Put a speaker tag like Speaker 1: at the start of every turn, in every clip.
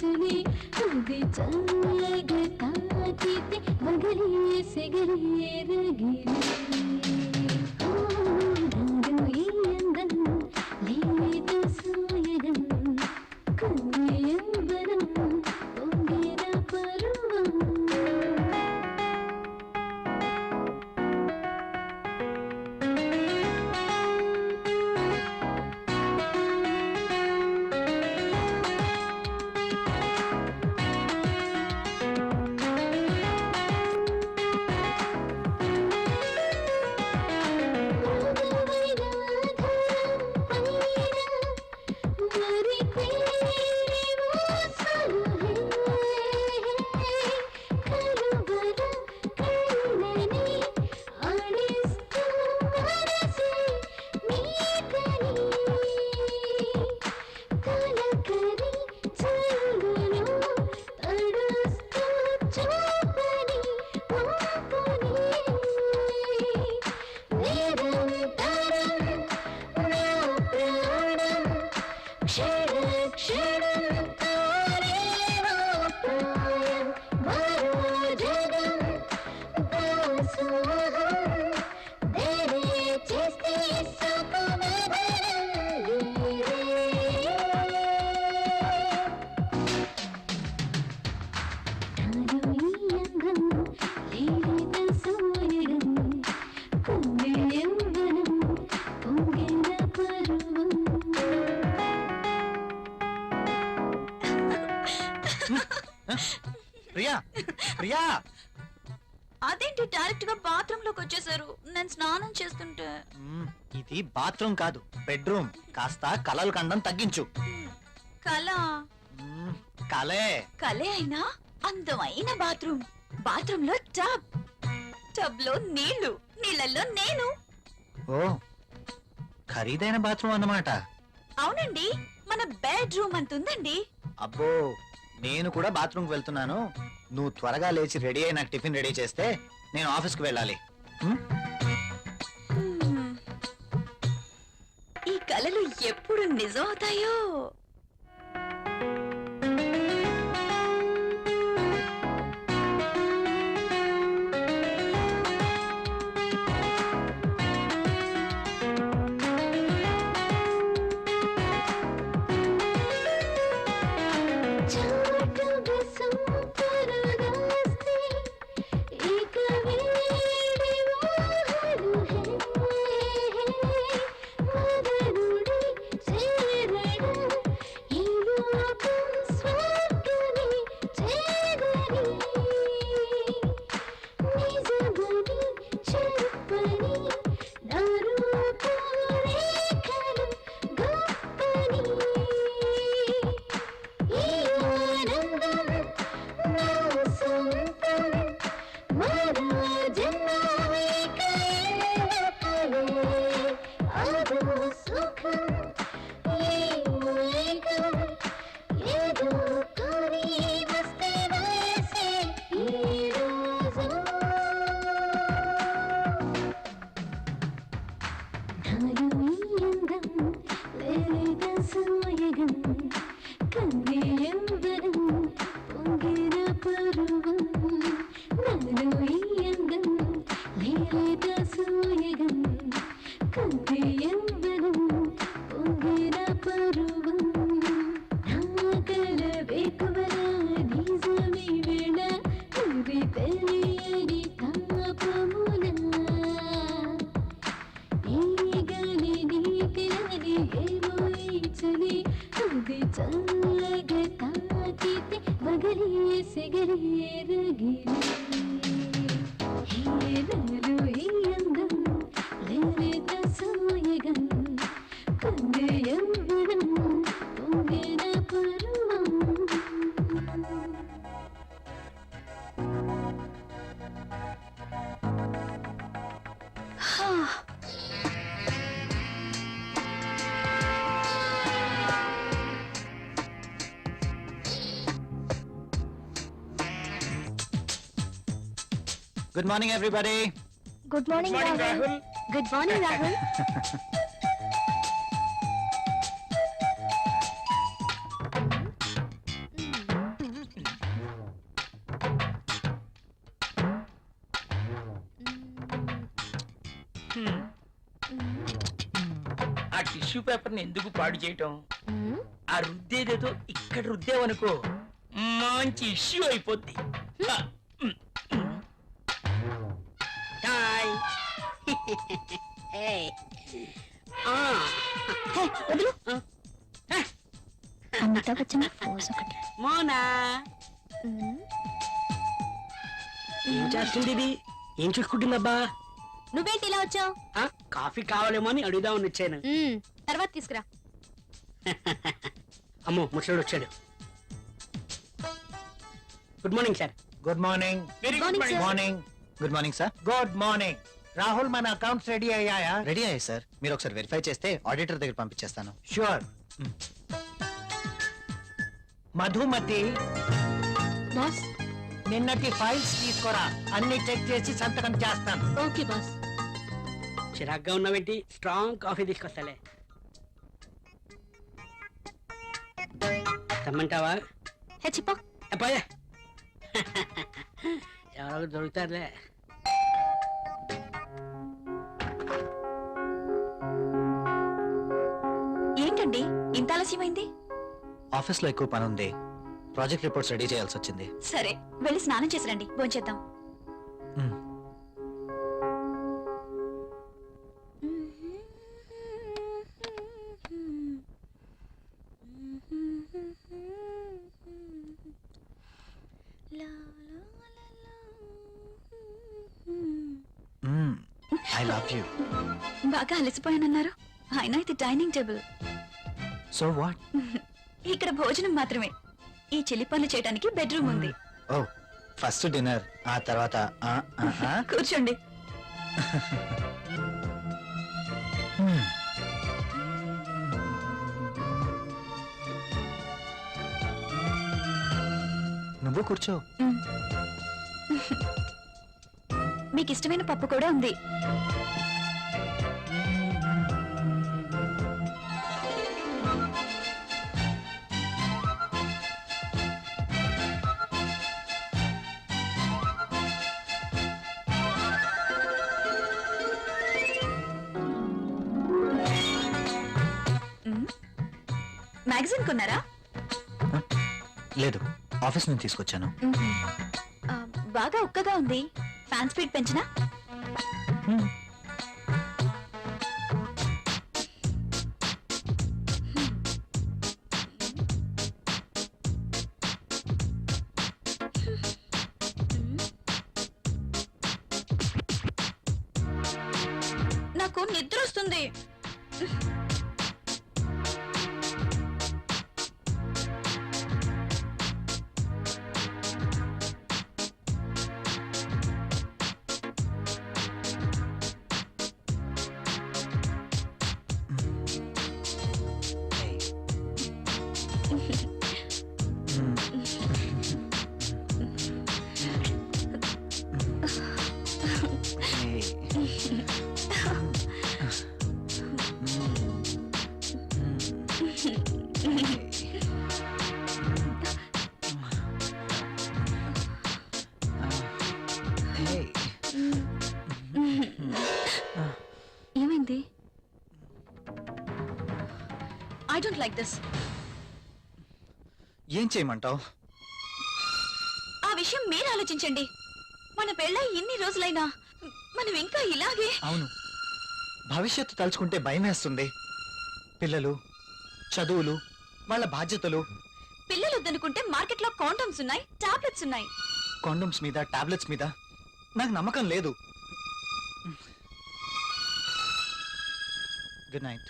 Speaker 1: చలి అది చల్లగా తాకితే మగలి సెగలి రగిలి నాలో ఈ అందం లేత సోయగం కన్యయంబరం పొంగిన పరువం
Speaker 2: ప్రియా ప్రియా
Speaker 3: అదేంటి డైరెక్ట్ గా బాత్రూమ్ లోకి వచ్చేసారు? నేను స్నానం చేస్తుంటే.
Speaker 2: ఇది బాత్రూమ్ కాదు, బెడ్రూమ్. కాస్త కలలు కండం తగ్గించు.
Speaker 3: కళ
Speaker 2: కలే
Speaker 3: కలే అయినా అందమైన బాత్రూమ్. బాత్రూమ్ లో టబ్, టబ్ లో నీళ్లు, నీళ్ళల్లో నేను.
Speaker 2: ఓ ఖరీదైన బాత్రూమ్ అన్నమాట.
Speaker 3: అవునండి, మన బెడ్రూమ్ అంతుందండి.
Speaker 2: అబ్బో నేను కూడా బాత్రూమ్ కి వెళ్తున్నాను. నువ్వు త్వరగా లేచి రెడీ అయి నాకు టిఫిన్ రెడీ చేస్తే నేను ఆఫీస్కి వెళ్ళాలి.
Speaker 3: ఈ కలలు ఎప్పుడు నిజం అవుతాయో.
Speaker 2: Good morning, everybody.
Speaker 1: Good morning, Rahul. Good morning, Rahul.
Speaker 4: ఆ టిష్యూ పేపర్ ని ఎందుకు పాడు చేయటం? ఆ రుద్దేదేదో ఇక్కడ రుద్దేవనుకో మంచి ఇష్యూ అయిపోద్ది. హాయ్. ఏయ్. ఆ.
Speaker 1: వదులు
Speaker 4: ఆ.
Speaker 1: అమితాబ్ బచ్చన్ పోజ్ ఒకటి.
Speaker 4: మోనా ఏం చేస్తుంది ఇది? ఏం చూసుకుంటుందబ్బా?
Speaker 1: నువ్వేంటి ఇలా వచ్చావు?
Speaker 4: ఆ, కాఫీ కావాలేమో అని అడుగుదామని వచ్చాను.
Speaker 1: తర్వాత తీసుకురా.
Speaker 4: అమ్మో ముసలోడు వచ్చాడు. Good morning sir.
Speaker 2: Good morning.
Speaker 4: Very
Speaker 1: Morning, sir.
Speaker 2: Morning. Good morning sir.
Speaker 5: Good morning. Rahul, మన అకౌంట్స్ రెడీ అయ్యాయా?
Speaker 2: రెడీ అయ్యాయి సార్. మీరు ఒకసారి వెరిఫై చేస్తే ఆడిటర్ దగ్గర పంపించేస్తాను.
Speaker 5: షూర్. మధుమతి,
Speaker 1: బాస్.
Speaker 5: నిన్నటి ఫైల్స్ తీసుకురా, అన్ని చెక్ చేసి సంతకం చేస్తాను.
Speaker 1: Okay boss.
Speaker 4: చిరాగ్గా ఉన్నావేంటి? Strong coffee తీసుకొస్తాలే. తెమ్మంటావా?
Speaker 1: హెచ్చిపో.
Speaker 4: అబ్బాయే ఎవరో దొరుకుతారులే.
Speaker 3: ఏంటండి ఇంత ఆలస్యమైంది?
Speaker 2: ఆఫీస్ లో ఎక్కువ పని ఉంది. ప్రాజెక్ట్ రిపోర్ట్స్ రెడీ చేయాల్సి వచ్చింది.
Speaker 3: సరే వెళ్ళి స్నానం చేసి రండి, భోంచేద్దాం.
Speaker 2: మ్. I love you.
Speaker 3: బాగా అలసిపోయానన్నారు. అయినా ఇది డైనింగ్ టేబుల్,
Speaker 2: సో వాట్?
Speaker 3: ఇక్కడ భోజనం మాత్రమే. ఈ చిలి పనులు చేయడానికి బెడ్రూమ్ ఉంది.
Speaker 2: ఓ, ఫస్ట్ డిన్నర్, ఆ తర్వాత
Speaker 3: కూర్చోండి.
Speaker 2: నువ్వు కూర్చో.
Speaker 3: మీకు ఇష్టమైన పప్పు కూడా ఉంది. మ్యాగజైన్ కొన్నారా?
Speaker 2: లేదు, ఆఫీస్ నుంచి తీసుకొచ్చాను.
Speaker 3: ఆ, బాగా ఉక్కగా ఉంది. ఫ్యాన్ స్పీడ్ పెంచినా? నాకు నిద్ర వస్తుంది. ఏమైంది? I don't like this.
Speaker 2: ఏం చేయమంటావు?
Speaker 3: ఆ విషయం మీరు ఆలోచించండి. మన పెళ్ళై ఇన్ని రోజులైనా మనం ఇంకా ఇలాగే.
Speaker 2: అవును, భవిష్యత్తు తలుచుకుంటే భయం వేస్తుంది. పిల్లలు, చదువులు, వాళ్ళ బాధ్యతలు.
Speaker 3: పిల్లలు వద్దనుకుంటే మార్కెట్లో కాండమ్స్ ఉన్నాయి, టాబ్లెట్స్ ఉన్నాయి.
Speaker 2: కాండమ్స్ మీద, టాబ్లెట్స్ మీద నాకు నమ్మకం లేదు. Good night.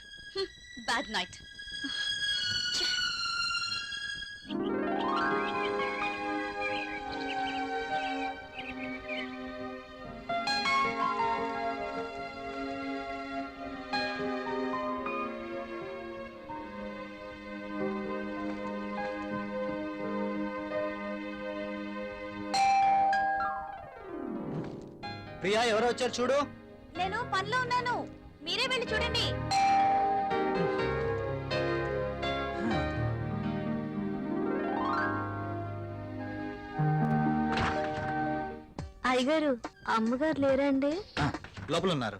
Speaker 3: Bad night.
Speaker 2: Priya, ఎవరో వచ్చారు చూడు.
Speaker 3: నేను పనిలో ఉన్నాను, మీరే వెళ్ళి చూడండి.
Speaker 1: అయ్యగారు, అమ్మగారు లేరండి?
Speaker 2: లోపల ఉన్నారు.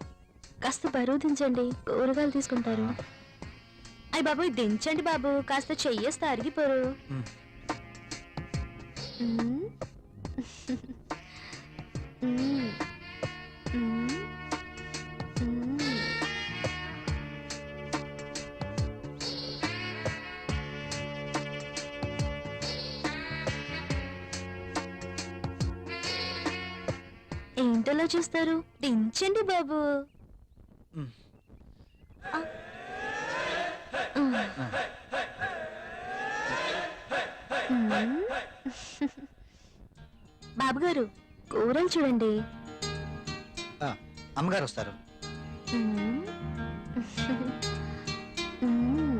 Speaker 1: కాస్త బరువు దించండి, కూరగాయలు తీసుకుంటారు. అయ్య బాబు దించండి బాబు, కాస్త చెయ్యేస్తే అరిగిపోరు.
Speaker 2: మ్.
Speaker 1: మ్. మ్. మ్. మ్. ఏంటలా చూస్తారు, దించండి బాబు.
Speaker 2: మ్.
Speaker 1: ఆ. మ్. బాబు గారు కూరలు చూడండి.
Speaker 2: ఆ, అమ్మగారు వస్తారు.
Speaker 1: మ్. మ్.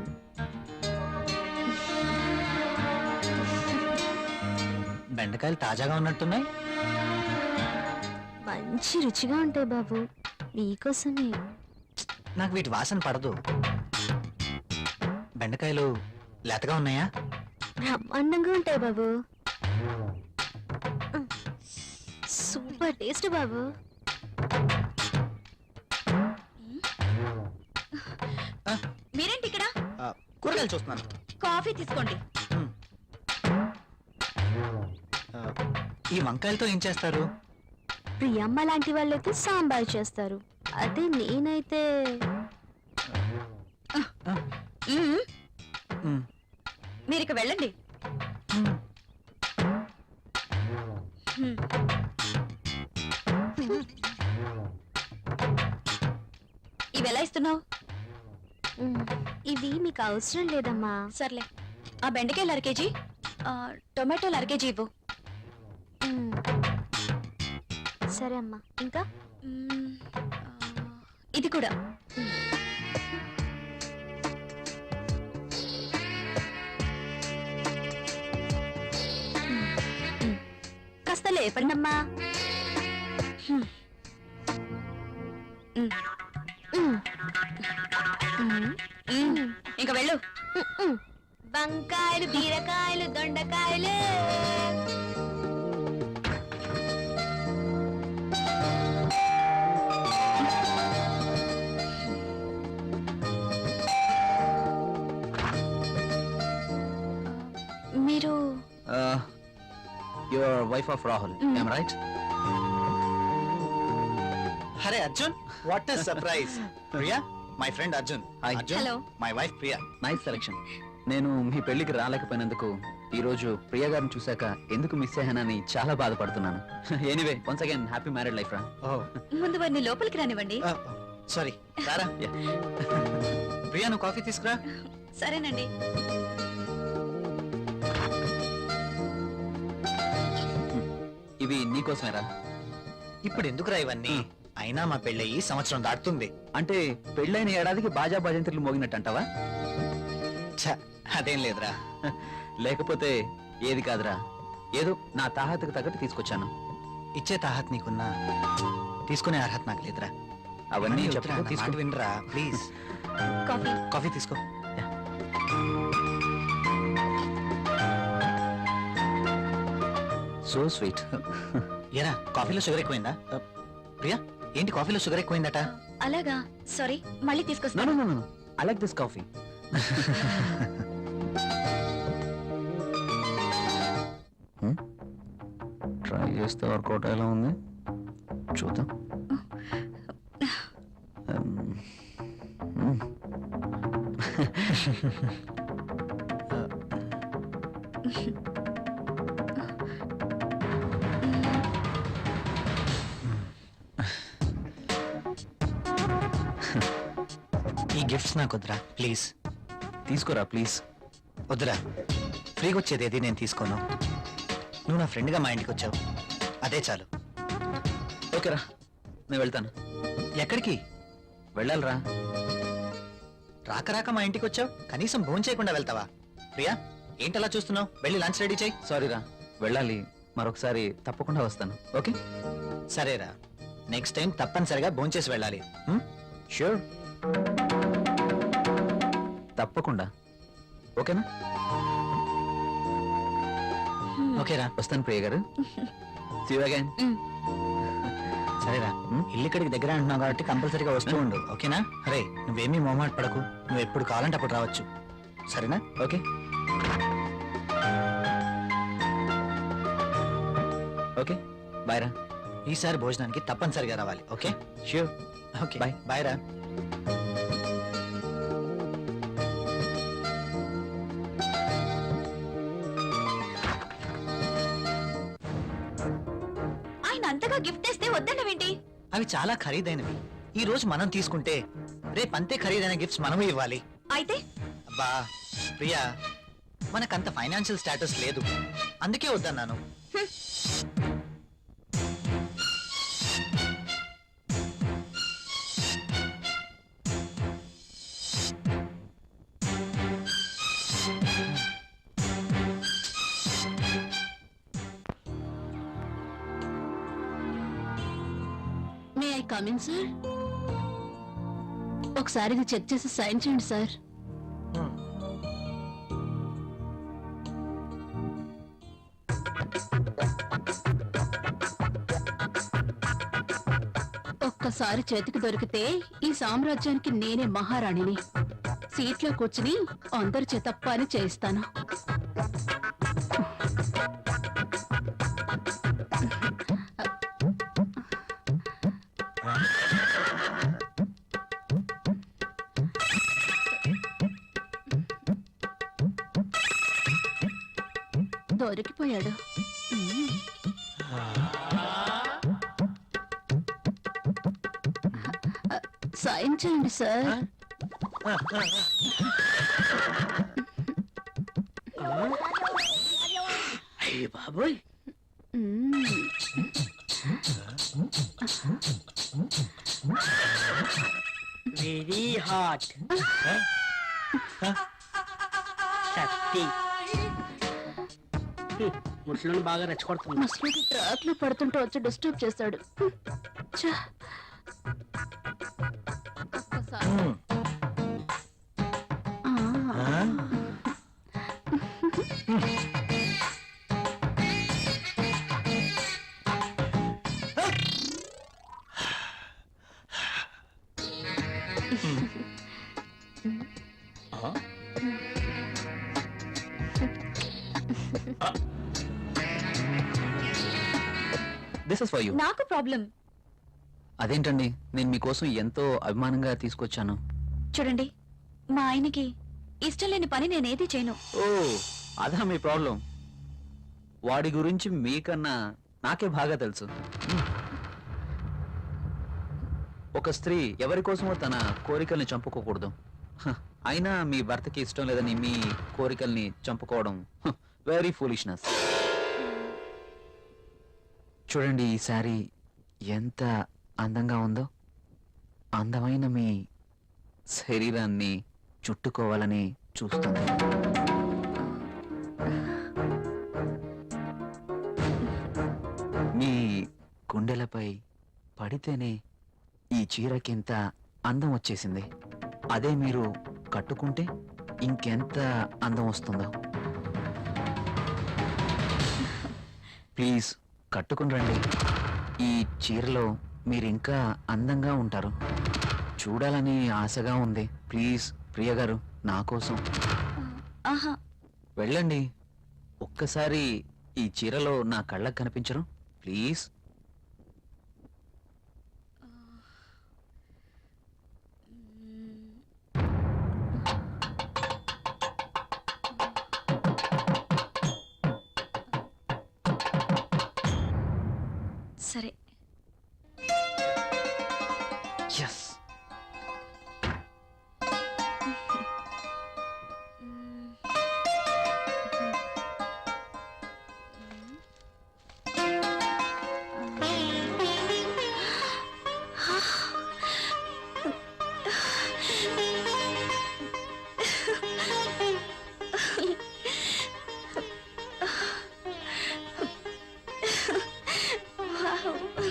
Speaker 2: బెండకాయలు తాజాగా ఉన్నట్టున్నాయి.
Speaker 1: మంచి రుచిగా ఉంటాయి బాబు, మీకోసమే.
Speaker 2: నాకు వీటి వాసన పడదు. బెండకాయలు లేతగా ఉన్నాయా?
Speaker 1: బ్రహ్మాండంగా ఉంటాయి బాబు. సూపర్ టేస్ట్ బాబు.
Speaker 3: మీరేంటి ఇక్కడ?
Speaker 2: ఆ, కూరగాయలు చూస్తున్నాను.
Speaker 3: కాఫీ తీసుకోండి.
Speaker 2: ఆ, ఈ వంకాయలతో ఏం చేస్తారు?
Speaker 1: ప్రియమ్మ లాంటి వాళ్ళైతే సాంబార్ చేస్తారు, అదే నేనైతే
Speaker 3: మ్మ్.
Speaker 2: మ్,
Speaker 3: మీరు ఇక వెళ్ళండి.
Speaker 2: మ్.
Speaker 3: మ్మ్. ఇవి ఎలా ఇస్తున్నావు?
Speaker 1: ఇవి మీకు అవసరం లేదమ్మా.
Speaker 3: సర్లే, ఆ బెండకాయలు 1/2 కేజీ, టొమాటోలు 1/2 కేజీ ఇవ్వు.
Speaker 1: మ్. సరే అమ్మా, ఇంకా
Speaker 3: మ్మ్. ఇది కూడా.
Speaker 1: కాస్త లేపండి అమ్మా.
Speaker 3: ఇంకా వెళ్ళు.
Speaker 1: వంకాయలు, బీరకాయలు, దొండకాయలు.
Speaker 3: మీరు
Speaker 2: your wife of Rahul, am right? అరే Arjun, what a surprise. Priya, my friend Arjun. Arjun,
Speaker 3: Hello.
Speaker 2: My wife Priya.
Speaker 6: Nice selection. నేను మీ పెళ్లికి రాలేకపోయినందుకు ఈ రోజు ప్రియ గారిని చూశాక ఎందుకు మిస్ అయ్యానని చాలా బాధపడుతున్నాను. Anyway, once again happy married life రా.
Speaker 3: ముందు వారిని లోపలికి రానివ్వండి.
Speaker 2: సారీ, రారా. ప్రియా, నువ్వు కాఫీ తీసుకురా.
Speaker 3: సరేనండి.
Speaker 6: ఇవి నీకోసమేరా.
Speaker 2: ఇప్పుడు ఎందుకురా ఇవన్నీ? అయినా మా పెళ్ళయి సంవత్సరం దాటుతుంది.
Speaker 6: అంటే పెళ్ళైన ఏడాదికి బాజా భజంత్రులు మోగినట్టు అంటావా?
Speaker 2: ఛ, అదేం లేదురా.
Speaker 6: లేకపోతే ఏది కాదురా, ఏదో నా తాహతకు తగ్గట్టు తీసుకొచ్చాను.
Speaker 2: ఇచ్చే తాహత్ నీకున్నా, తీసుకునే అర్హత నాకు లేదురా.
Speaker 6: అవన్నీ
Speaker 2: వద్దురా,
Speaker 6: చెప్పుకో,
Speaker 2: నా మాట
Speaker 6: తీసుకో.
Speaker 2: వినరా ప్లీజ్.
Speaker 3: కాఫీ.
Speaker 2: కాఫీ తీసుకో.
Speaker 6: So sweet.
Speaker 2: ఏరా, కాఫీలో షుగర్ ఎక్కువైందా? ప్రియా, ఏంటి కాఫీలో షుగర్ ఎక్కువైందట?
Speaker 3: అలాగా, సారీ, మళ్ళీ
Speaker 6: నో
Speaker 3: తీసుకొస్తాను.
Speaker 6: No no, I like this coffee. Try చేస్తే వర్కౌట్ ఎలా ఉంది చూద్దాం.
Speaker 2: ఈ గిఫ్ట్స్ నాకు వద్దురా ప్లీజ్.
Speaker 6: తీసుకోరా ప్లీజ్.
Speaker 2: వద్దురా, ఫ్రీగా వచ్చేది ఏది నేను తీసుకోను. నువ్వు నా ఫ్రెండ్గా మా ఇంటికి వచ్చావు, అదే చాలు.
Speaker 6: ఓకేరా, నేను వెళ్తాను.
Speaker 2: ఎక్కడికి?
Speaker 6: వెళ్ళాలిరా.
Speaker 2: రాక రాక మా ఇంటికి వచ్చావు, కనీసం భోజనం చేయకుండా వెళ్తావా? ప్రియా, ఏంటలా చూస్తున్నావు? వెళ్ళి లంచ్ రెడీ చేయి.
Speaker 6: సారీరా, వెళ్ళాలి. మరొకసారి తప్పకుండా వస్తాను. ఓకే?
Speaker 2: సరేరా, నెక్స్ట్ టైం తప్పనిసరిగా భోజనం చేసి వెళ్ళాలి.
Speaker 6: ష్యూర్, తప్పకుండా. ఓకేనా?
Speaker 2: ఓకేరా,
Speaker 6: వస్తాను ప్రియ గారు. See you again.
Speaker 2: సరేరా ఇల్లు ఇక్కడికి దగ్గర అంటున్నావు కాబట్టి కంపల్సరీగా వస్తూ ఉండు, ఓకేనా? అరే నువ్వేమీ మొహమాట పడకు, నువ్వు ఎప్పుడు కావాలంటే అప్పుడు రావచ్చు, సరేనా?
Speaker 6: ఓకే ఓకే బాయ్ రా.
Speaker 2: ఈసారి భోజనానికి తప్పనిసరిగా రావాలి, okay?
Speaker 6: Sure.
Speaker 2: Okay
Speaker 6: Bye.
Speaker 2: Bye రా.
Speaker 3: ఆయన అంతగా గిఫ్ట్ ఇస్తే వద్దన్నవేంటి?
Speaker 2: అవి చాలా ఖరీదైనవి. ఈ రోజు మనం తీసుకుంటే రేపు అంతే ఖరీదైన గిఫ్ట్స్ మనము ఇవ్వాలి.
Speaker 3: అయితే
Speaker 2: అబ్బా ప్రియా, మనకంత ఫైనాన్షియల్ స్టేటస్ లేదు, అందుకే వద్దన్నాను.
Speaker 1: May I come in sir? ఒకసారి ఇది చెక్ చేసి సైన్ చేయండి సార్. ఒక్కసారి చేతికి దొరికితే ఈ సామ్రాజ్యానికి నేనే మహారాణిని. సీట్లో కూర్చుని అందరి చేత పని చేయిస్తాను. దొరికిపోయాడు. సైన్ చేయండి సార్.
Speaker 4: అయ్య బాబోయ్, వెరీ హాట్. శక్తి ముసలిని బాగా రెచ్చగొడుతుంది.
Speaker 1: ముసలికి ట్రాక్ లో పడుతుంటే వచ్చి డిస్టర్బ్ చేశాడు. ఛ! ఒక్కసారి. ఆ.
Speaker 6: This is for you.
Speaker 3: నాకు ప్రాబ్లం.
Speaker 6: అదేంటండి, నేను మీకోసం ఎంతో అభిమానంగా తీసుకొచ్చాను.
Speaker 3: చూడండి, మా ఆయనకి ఇష్టం లేని పని నేనేది చేయను.
Speaker 6: ఓ అదా మీ ప్రాబ్లం? వాడి గురించి మీకన్నా నాకే బాగా తెలుసు. ఒక స్త్రీ ఎవరి కోసమో తన కోరికల్ని చంపుకోకూడదు. హ, అయినా మీ భర్తకి ఇష్టం లేదని మీ కోరికల్ని చంపుకోవడం వెరీ ఫూలిష్నెస్. చూడండి, ఈ శారీ ఎంత అందంగా ఉందో. అందమైన మీ శరీరాన్ని చుట్టుకోవాలని చూస్తుంది. మీ గుండెలపై పడితేనే ఈ చీరకింత అందం వచ్చేసింది. అదే మీరు కట్టుకుంటే ఇంకెంత అందం వస్తుందో. ప్లీజ్ కట్టుకుని రండి. ఈ చీరలో మీరింకా అందంగా ఉంటారు. చూడాలని ఆశగా ఉంది. ప్లీజ్ ప్రియ గారు, నా కోసం
Speaker 3: ఆహా,
Speaker 6: వెళ్ళండి. ఒక్కసారి ఈ చీరలో నా కళ్ళకు కనిపించరు? ప్లీజ్.
Speaker 3: సరే.
Speaker 6: Yes.
Speaker 3: Wow.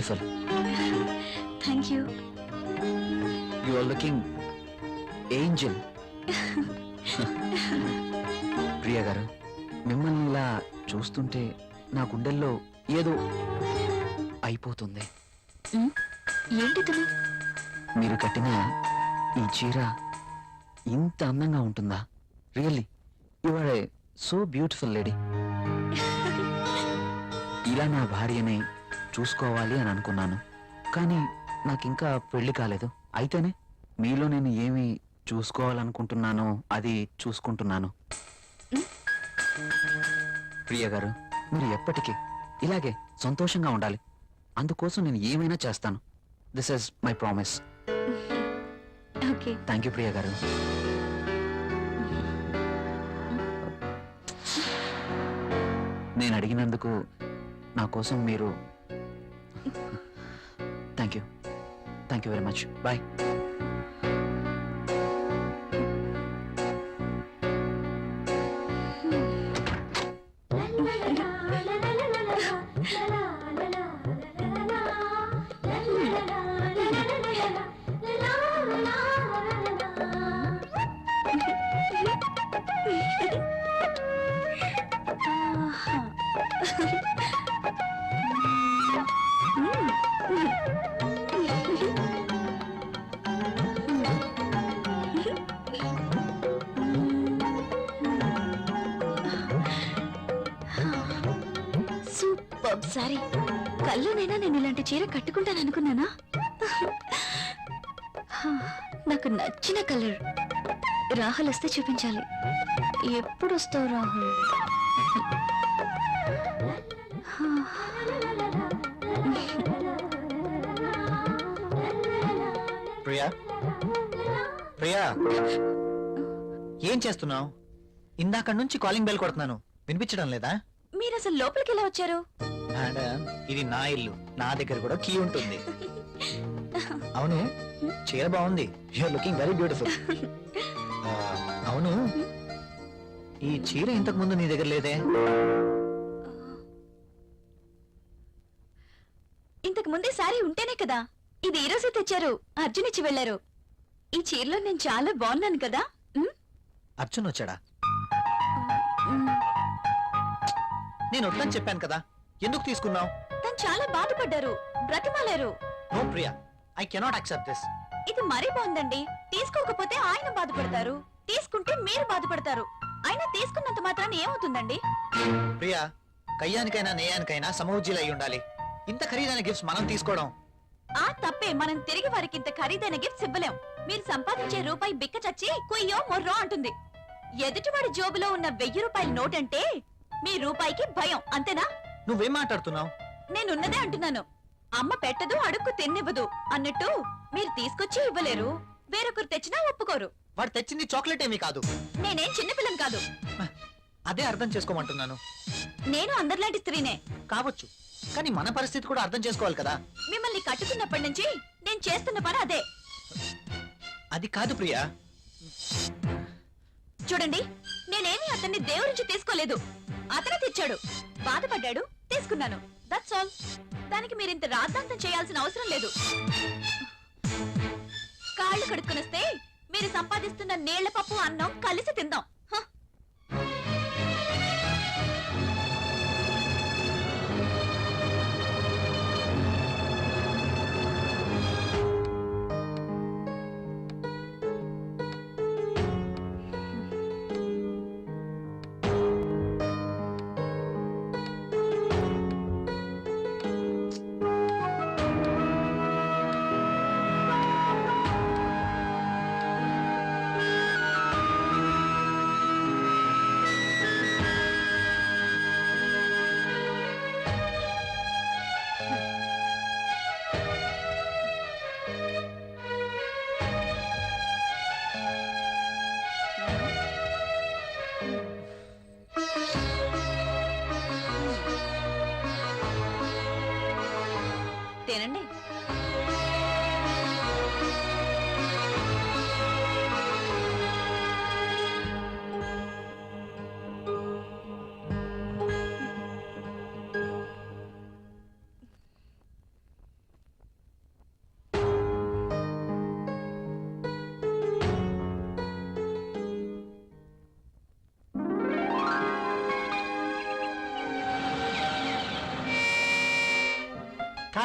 Speaker 6: Beautiful.
Speaker 3: Thank you.
Speaker 6: You are looking angel. Priya garu, మిమ్మల్ని ఇలా చూస్తుంటే నా గుండెల్లో ఏదో అయిపోతుంది.
Speaker 3: ఏంటి తను?
Speaker 6: మీరు కట్టిన ఈ చీర ఇంత అందంగా ఉంటుందా? Really you are a so beautiful lady. ఇలా నా భార్యని చూసుకోవాలి అని అనుకున్నాను, కానీ నాకింకా పెళ్లి కాలేదు. అయితేనే మీలో నేను ఏమి చూసుకోవాలనుకుంటున్నానో అది చూసుకుంటున్నాను. ప్రియ గారు, మీరు ఎప్పటికీ ఇలాగే సంతోషంగా ఉండాలి. అందుకోసం నేను ఏమైనా చేస్తాను. This is my promise.
Speaker 3: Okay.
Speaker 6: Thank you Priya గారు. నేను అడిగినందుకు నా కోసం మీరు thank you very much. Bye.
Speaker 3: Super sorry. కల్లోనైనా నేను ఇలాంటి చీర కట్టుకుంటాను అనుకున్నానా? నాకు నచ్చిన కలర్. రాహుల్ వస్తే చూపించాలి. ఎప్పుడు వస్తావు రాహుల్?
Speaker 2: ప్రియా, ప్రియా, ఏం చేస్తున్నావు? ఇందాక నుంచి కాలింగ్ బెల్ కొడుతున్నాను, వినిపించడం లేదా?
Speaker 3: మీరు అసలు లోపలికి ఎలా వచ్చారు?
Speaker 2: మేడం, ఇది నా ఇల్లు, నా దగ్గర కూడా కీ ఉంటుంది. అవును, చీర బాగుంది. You are looking very beautiful. అవును, ఈ చీర ఇంతకు ముందు నీ దగ్గర లేదే?
Speaker 3: ఇంతకు ముందే సారీ ఉంటేనే కదా. ఇది ఈ రోజే తెచ్చారు. అర్జున్ ఇచ్చి వెళ్లారు. ఈ చీరలో నేను చాలా బాగున్నాను కదా.
Speaker 2: అర్జున్ వచ్చాడా?
Speaker 3: మ్,
Speaker 2: నేను వద్దని చెప్పాను కదా, ఎందుకు తీసుకున్నావు?
Speaker 3: తను చాలా బాధపడ్డారు, బ్రతిమాలారు.
Speaker 2: No Priya, I cannot accept this.
Speaker 3: ఇది మరీ బాగుందండి. తీసుకోకపోతే ఆయన బాధపడతారు, తీసుకుంటే మీరు బాధపడతారు. అయినా తీసుకున్నంత మాత్రాన్ని ఏమవుతుందండి?
Speaker 2: ప్రియా, కయ్యానికైనా నేయానికైనా సమౌజ్జీలు అయి ఉండాలి. ఇంత ఖరీదైన గిఫ్ట్స్ మనం తీసుకోవడం
Speaker 3: ఆ తప్పే. మనం తిరిగి వారికి ఇంత ఖరీదైన గిఫ్ట్స్ ఇవ్వలేం. మీరు సంపాదించే రూపాయి బిక్క చచ్చి కుయ్యో మొర్రో అంటుంది. ఎదుటివాడి జోబులో ఉన్న 1000 రూపాయల నోట్ అంటే మీ రూపాయికి భయం, అంతేనా?
Speaker 2: నువ్వేం మాట్లాడుతున్నావు?
Speaker 3: నేనున్నదే అంటున్నాను. అమ్మ పెట్టదు, అడుక్కు తిన్నివ్వదు అన్నట్టు మీరు తీసుకొచ్చి ఇవ్వలేరు, వేరొకరు తెచ్చినా ఒప్పుకోరు.
Speaker 2: వాడు తెచ్చింది చాక్లెట్ ఏమీ కాదు.
Speaker 3: నేనేం చిన్నపిల్లని కాదు.
Speaker 2: అదే అర్థం చేసుకోమంటున్నాను.
Speaker 3: నేను అందరిలాంటి స్త్రీనే.
Speaker 2: కావచ్చు, కానీ మన పరిస్థితి కూడా అర్థం చేసుకోవాలి కదా.
Speaker 3: మిమ్మల్ని కట్టుకున్నప్పటి నుంచి నేను చేస్తున్న పని అదే.
Speaker 2: అది కాదు ప్రియా.
Speaker 3: చూడండి, నేనేమి అతన్ని దేవురించి తీసుకోలేదు. అతనే తెచ్చాడు, బాధపడ్డాడు, తీసుకున్నాను. That's all. దానికి మీరింత రాద్ధాంతం చేయాల్సిన అవసరం లేదు. కాళ్ళు కడుక్కునొస్తే మీరు సంపాదిస్తున్న నీళ్ల పప్పు అన్నం కలిసి తిందాం. హ! తినండి.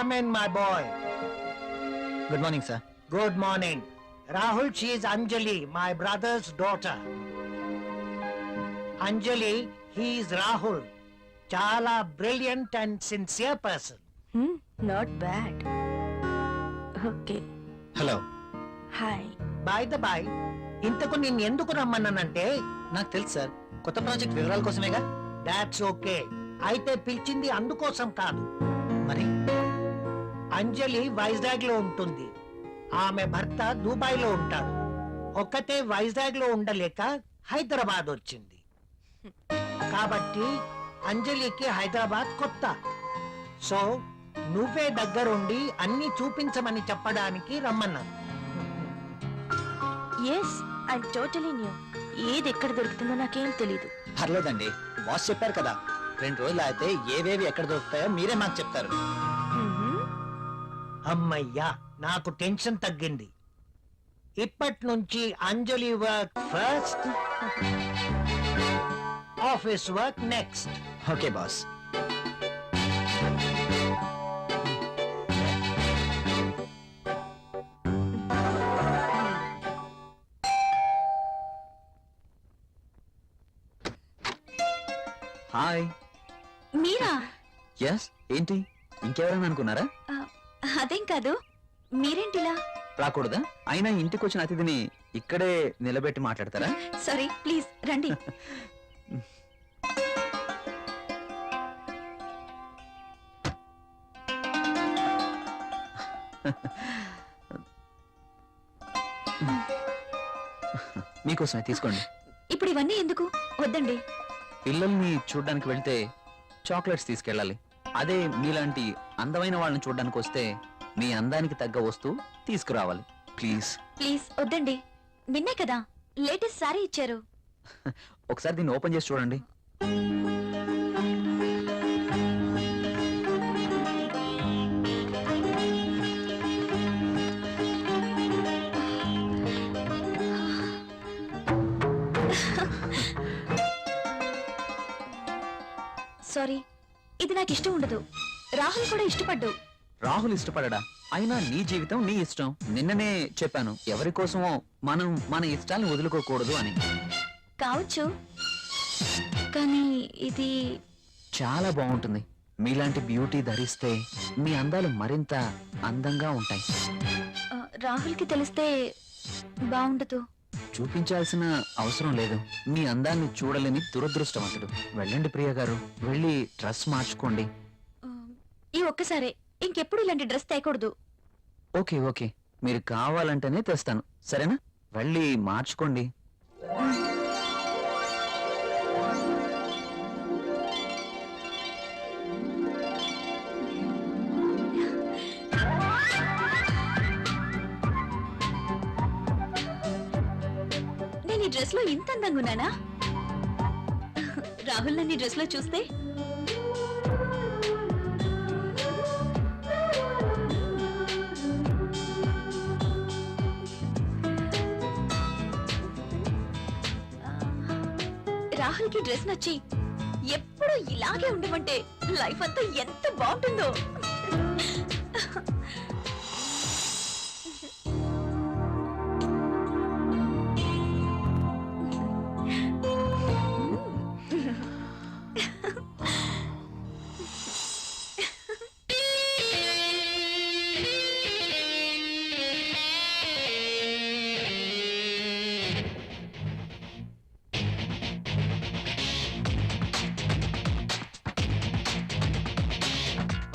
Speaker 5: Come in, my boy.
Speaker 2: Good morning sir.
Speaker 5: Good morning. Rahul, she is Anjali, my brother's daughter. Anjali, he is Rahul. Chala brilliant and sincere person.
Speaker 3: Not bad. Okay,
Speaker 2: hello.
Speaker 3: Hi.
Speaker 5: By the by, ఇంతకు నేను ఎందుకు రమ్మన్నానంటే
Speaker 2: నాకు తెలుసు sir, కొత్త project వివరాల కోసమేగా.
Speaker 5: That's okay. అయితే పిలిచింది అందుకోసం కాదు.
Speaker 2: మరి
Speaker 5: అంజలి వైజాగ్ లో ఉంటుంది, ఆమె భర్త దుబాయ్ లో ఉంటాడు. ఒక్కతే వైజాగ్ లో ఉండలేక హైదరాబాద్ వచ్చింది. కాబట్టి అంజలికి హైదరాబాద్ కొత్త. సో నువ్వే దగ్గరుండి అన్ని చూపించమని చెప్పడానికి రమ్మన్నాను.
Speaker 3: Yes, I totally new. ఏది ఎక్కడ దొరుకుతుందో నాకేం తెలీదు.
Speaker 2: పర్లేదండి, బాస్ చెప్పారు కదా, 2 రోజులు అయితే ఏవేవి ఎక్కడ దొరుకుతాయో మీరే మాకు చెప్తారు.
Speaker 5: అమ్మయ్యా, నాకు టెన్షన్ తగ్గింది. ఇప్పటి నుంచి Anjali work first, office work next.
Speaker 2: Okay boss.
Speaker 6: Hi.
Speaker 3: మీరా?
Speaker 6: ఎస్, ఏంటి ఇంకెవరైనా అనుకున్నారా?
Speaker 3: అదేం కాదు, మీరేంటిలా?
Speaker 6: రాకూడదా? అయినా ఇంటికి వచ్చిన అతిథిని ఇక్కడే నిలబెట్టి మాట్లాడతారా?
Speaker 3: సారీ, ప్లీజ్ రండి.
Speaker 6: మీకోసమే తీసుకోండి.
Speaker 3: ఇప్పుడు ఇవన్నీ ఎందుకు? వద్దండి.
Speaker 6: పిల్లల్ని చూడ్డానికి వెళ్తే చాక్లెట్స్ తీసుకెళ్ళాలి. అదే మీలాంటి అందమైన వాళ్ళని చూడ్డానికి వస్తే మీ అందానికి తగ్గ వస్తువు తీసుకురావాలి. ప్లీజ్
Speaker 3: ప్లీజ్ వద్దండి. నిన్నే కదా లేటెస్ట్ సారీ ఇచ్చారు.
Speaker 6: ఒకసారి దీన్ని ఓపెన్ చేసి చూడండి.
Speaker 3: సారీ, ఇది నాకు ఇష్టం ఉండదు. రాహుల్ కూడా ఇష్టపడ్డు.
Speaker 6: రాహుల్ ఇష్టపడడా? అయినా నీ జీవితం నీ ఇష్టం. నిన్ననే చెప్పాను, ఎవరి కోసమో మనం మన ఇష్టాలను వదులుకోకూడదు అని.
Speaker 3: కావచ్చు, కానీ ఇది
Speaker 6: చాలా బాగుంటుంది. మీలాంటి బ్యూటీ ధరిస్తే మీ అందాలు మరింత అందంగా ఉంటాయి.
Speaker 3: రాహుల్కి తెలిస్తే బాగుండదు.
Speaker 6: చూపించాల్సిన అవసరం లేదు. మీ అందాన్ని చూడలేని దురదృష్టవంతుడు. వెళ్ళండి ప్రియ గారు, వెళ్ళి డ్రెస్ మార్చుకోండి.
Speaker 3: ఈ ఒక్కసారే, ఇంకెప్పుడు ఇలాంటి డ్రెస్ తేయకూడదు.
Speaker 6: ఓకే ఓకే, మీరు కావాలంటేనే తెస్తాను, సరేనా? వెళ్ళి మార్చుకోండి.
Speaker 3: నేను ఈ డ్రెస్ లో ఇంత అందంగా ఉన్నానా? రాహుల్ నన్ను ఈ డ్రెస్ లో చూస్తే రాహుల్ కి డ్రెస్ నచ్చి ఎప్పుడు ఇలాగే ఉండమంటే లైఫ్ అంతా ఎంత బాగుంటుందో.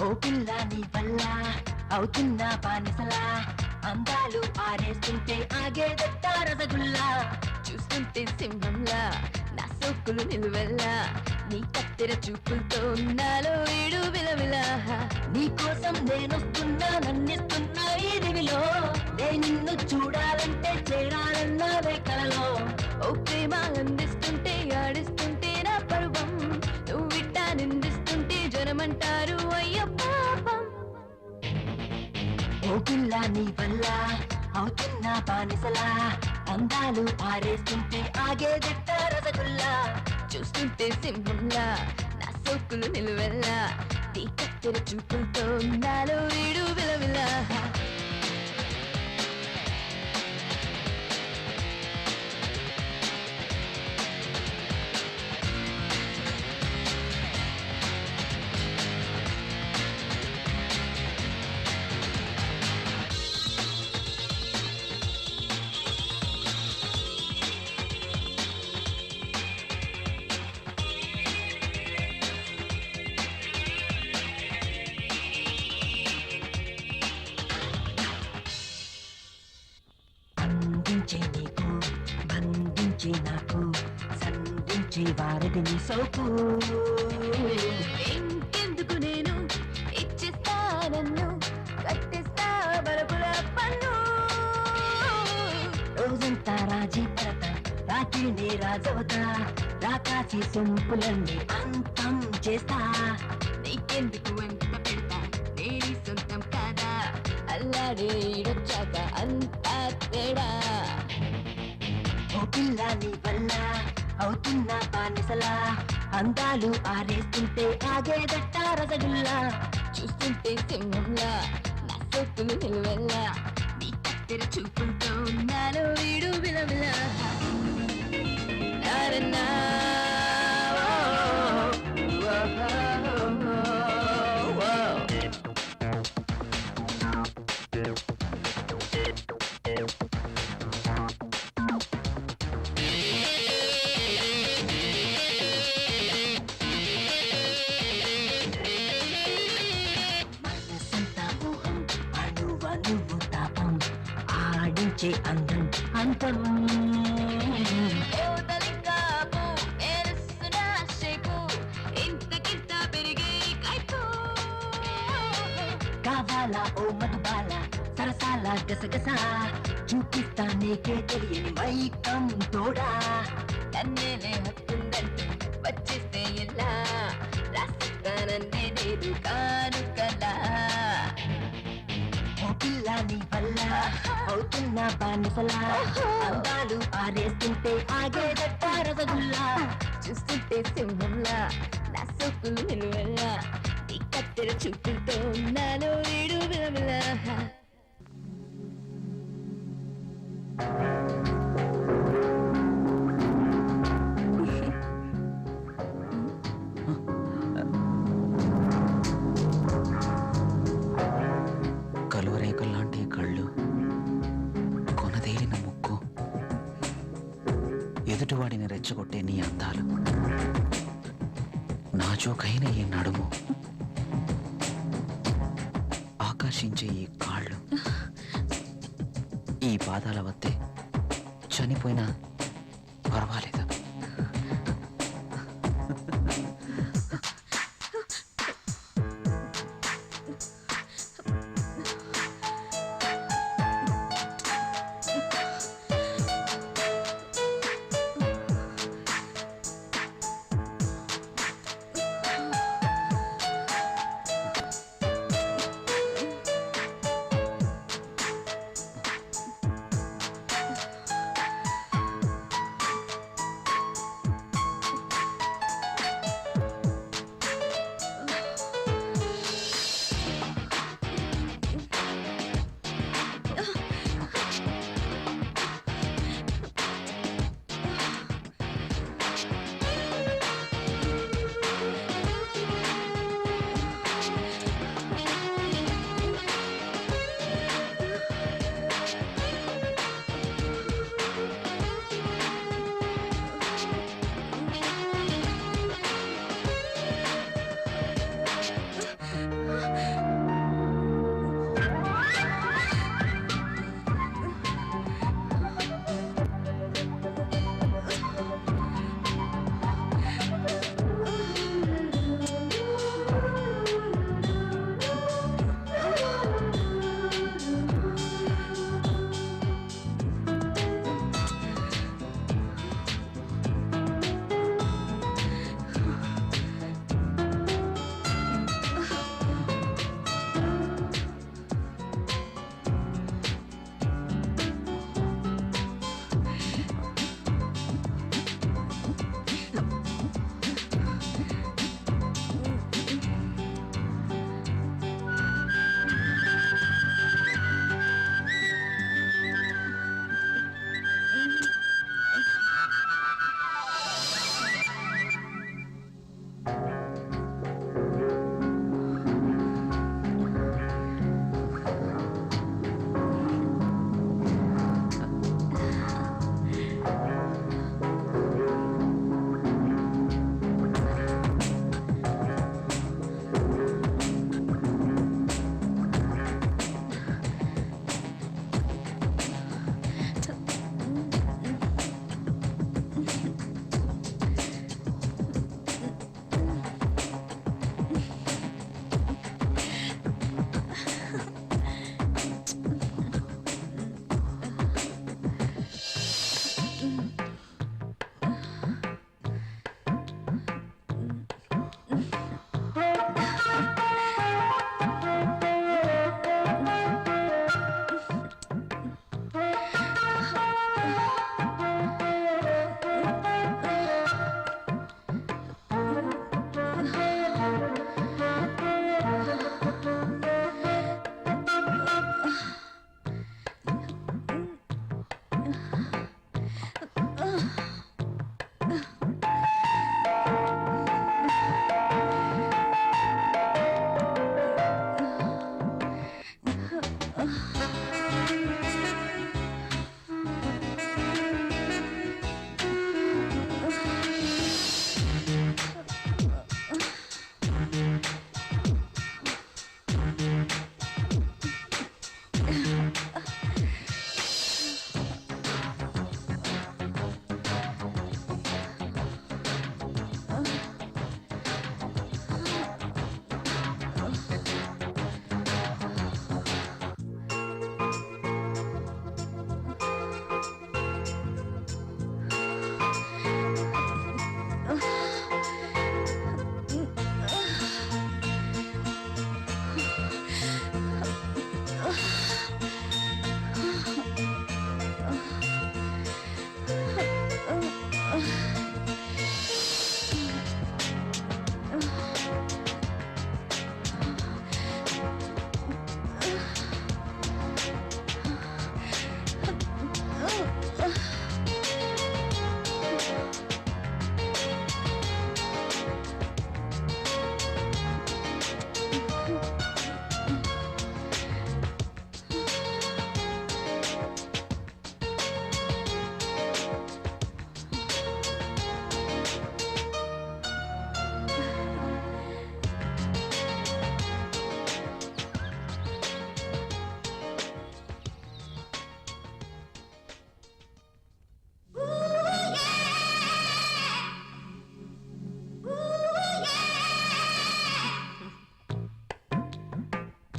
Speaker 7: ఓ పిల్ల నీ వల్ల అవుతున్నా బానిసలా, అందాలు ఆరేస్తుంటే ఆగేదట్ట రసగుల్లా, చూస్తుంటే సింహంలా నా సోకులు నిలువెల్లా, నీ కత్తెర చూపులతో నాలో ఏడు విలవిలా, నీ కోసం నేనొస్తున్నా నన్నిస్తున్నా ఈ దివిలో, నే నిన్ను చూడాలంటే చేరాలన్నదే కలలో, ఓ ప్రేమ అందిస్తుంటే ఆడిస్తుంటే నా పరువం, నువ్విట్టా నిందిస్తుంటే జనమంటారు అయ్యో పాపం. ఓ పిల్ల నీ వల్ల అవుతున్నా బానిసలా, అందాలు ఆరేస్తుంటే ఆగేదెట్ట రసగుల్లా, చూస్తుంటే సింహంలా నా సోకులు నిలువెల్లా, నీ కత్తెర చూపులతో నాలో వీడు విలవిల అందించే నీకు బంధించే నాకు సంధించే వారిది నీ సోకు ఇంకెందుకు నేను ఇచ్చేస్తా నన్ను కట్టేస్తా బలపుల పన్ను రోజంతా రాజీ పడత రాత్రిని రాజవతా రాకాసి సొంపులన్నీ అంతం చేస్తా నీకెందుకు అంత పెడతా నేని సొంతం కాదా అల్లాడే ఈడొచ్చాక అంతా తేడా ఓ పిల్ల నీ వల్ల అవుతున్నా బానిసలా అందాలు ఆరేస్తుంటే ఆగేదట్ట రసగుల్లా చూస్తుంటే సింహంలా నా సొక్కులు నిలువెల్లా నీ కత్తెర చూపులతో నాలో వీడు విలవిల నారన్నా నువ్వు తాపం ఆడించే అందం అంతం కావాలా ఓ మధుబాల సరసాల గసగస చూపిస్తా నీకే తెలియని మైకం తోడా నన్నేలే హక్కుందంటూ వచ్చేస్తే ఎలా రాసిస్తానన్నే లేదు కానుకలా ఓ పిల్ల నీ వల్ల అవుతున్నా బానిసలా అందాలు ఆరేస్తుంటే ఆగేదట్ట రసగుల్లా చూస్తుంటే సింహంలా నా సొక్కులు నిలువెల్లా నీ కత్తెర చూపులతో నాలో వీడు విలవిలా
Speaker 6: కలువరేకల్లాంటి కళ్ళు కొనదేలిన ముక్కు ఎదుటివాడిని రెచ్చగొట్టే నీ అందాలు నాజూకైన ఈ నడుము ఆకర్షించే ఈ కాళ్ళు ఈ పాదాల వద్దే చనిపోయినా పర్వాలేదు.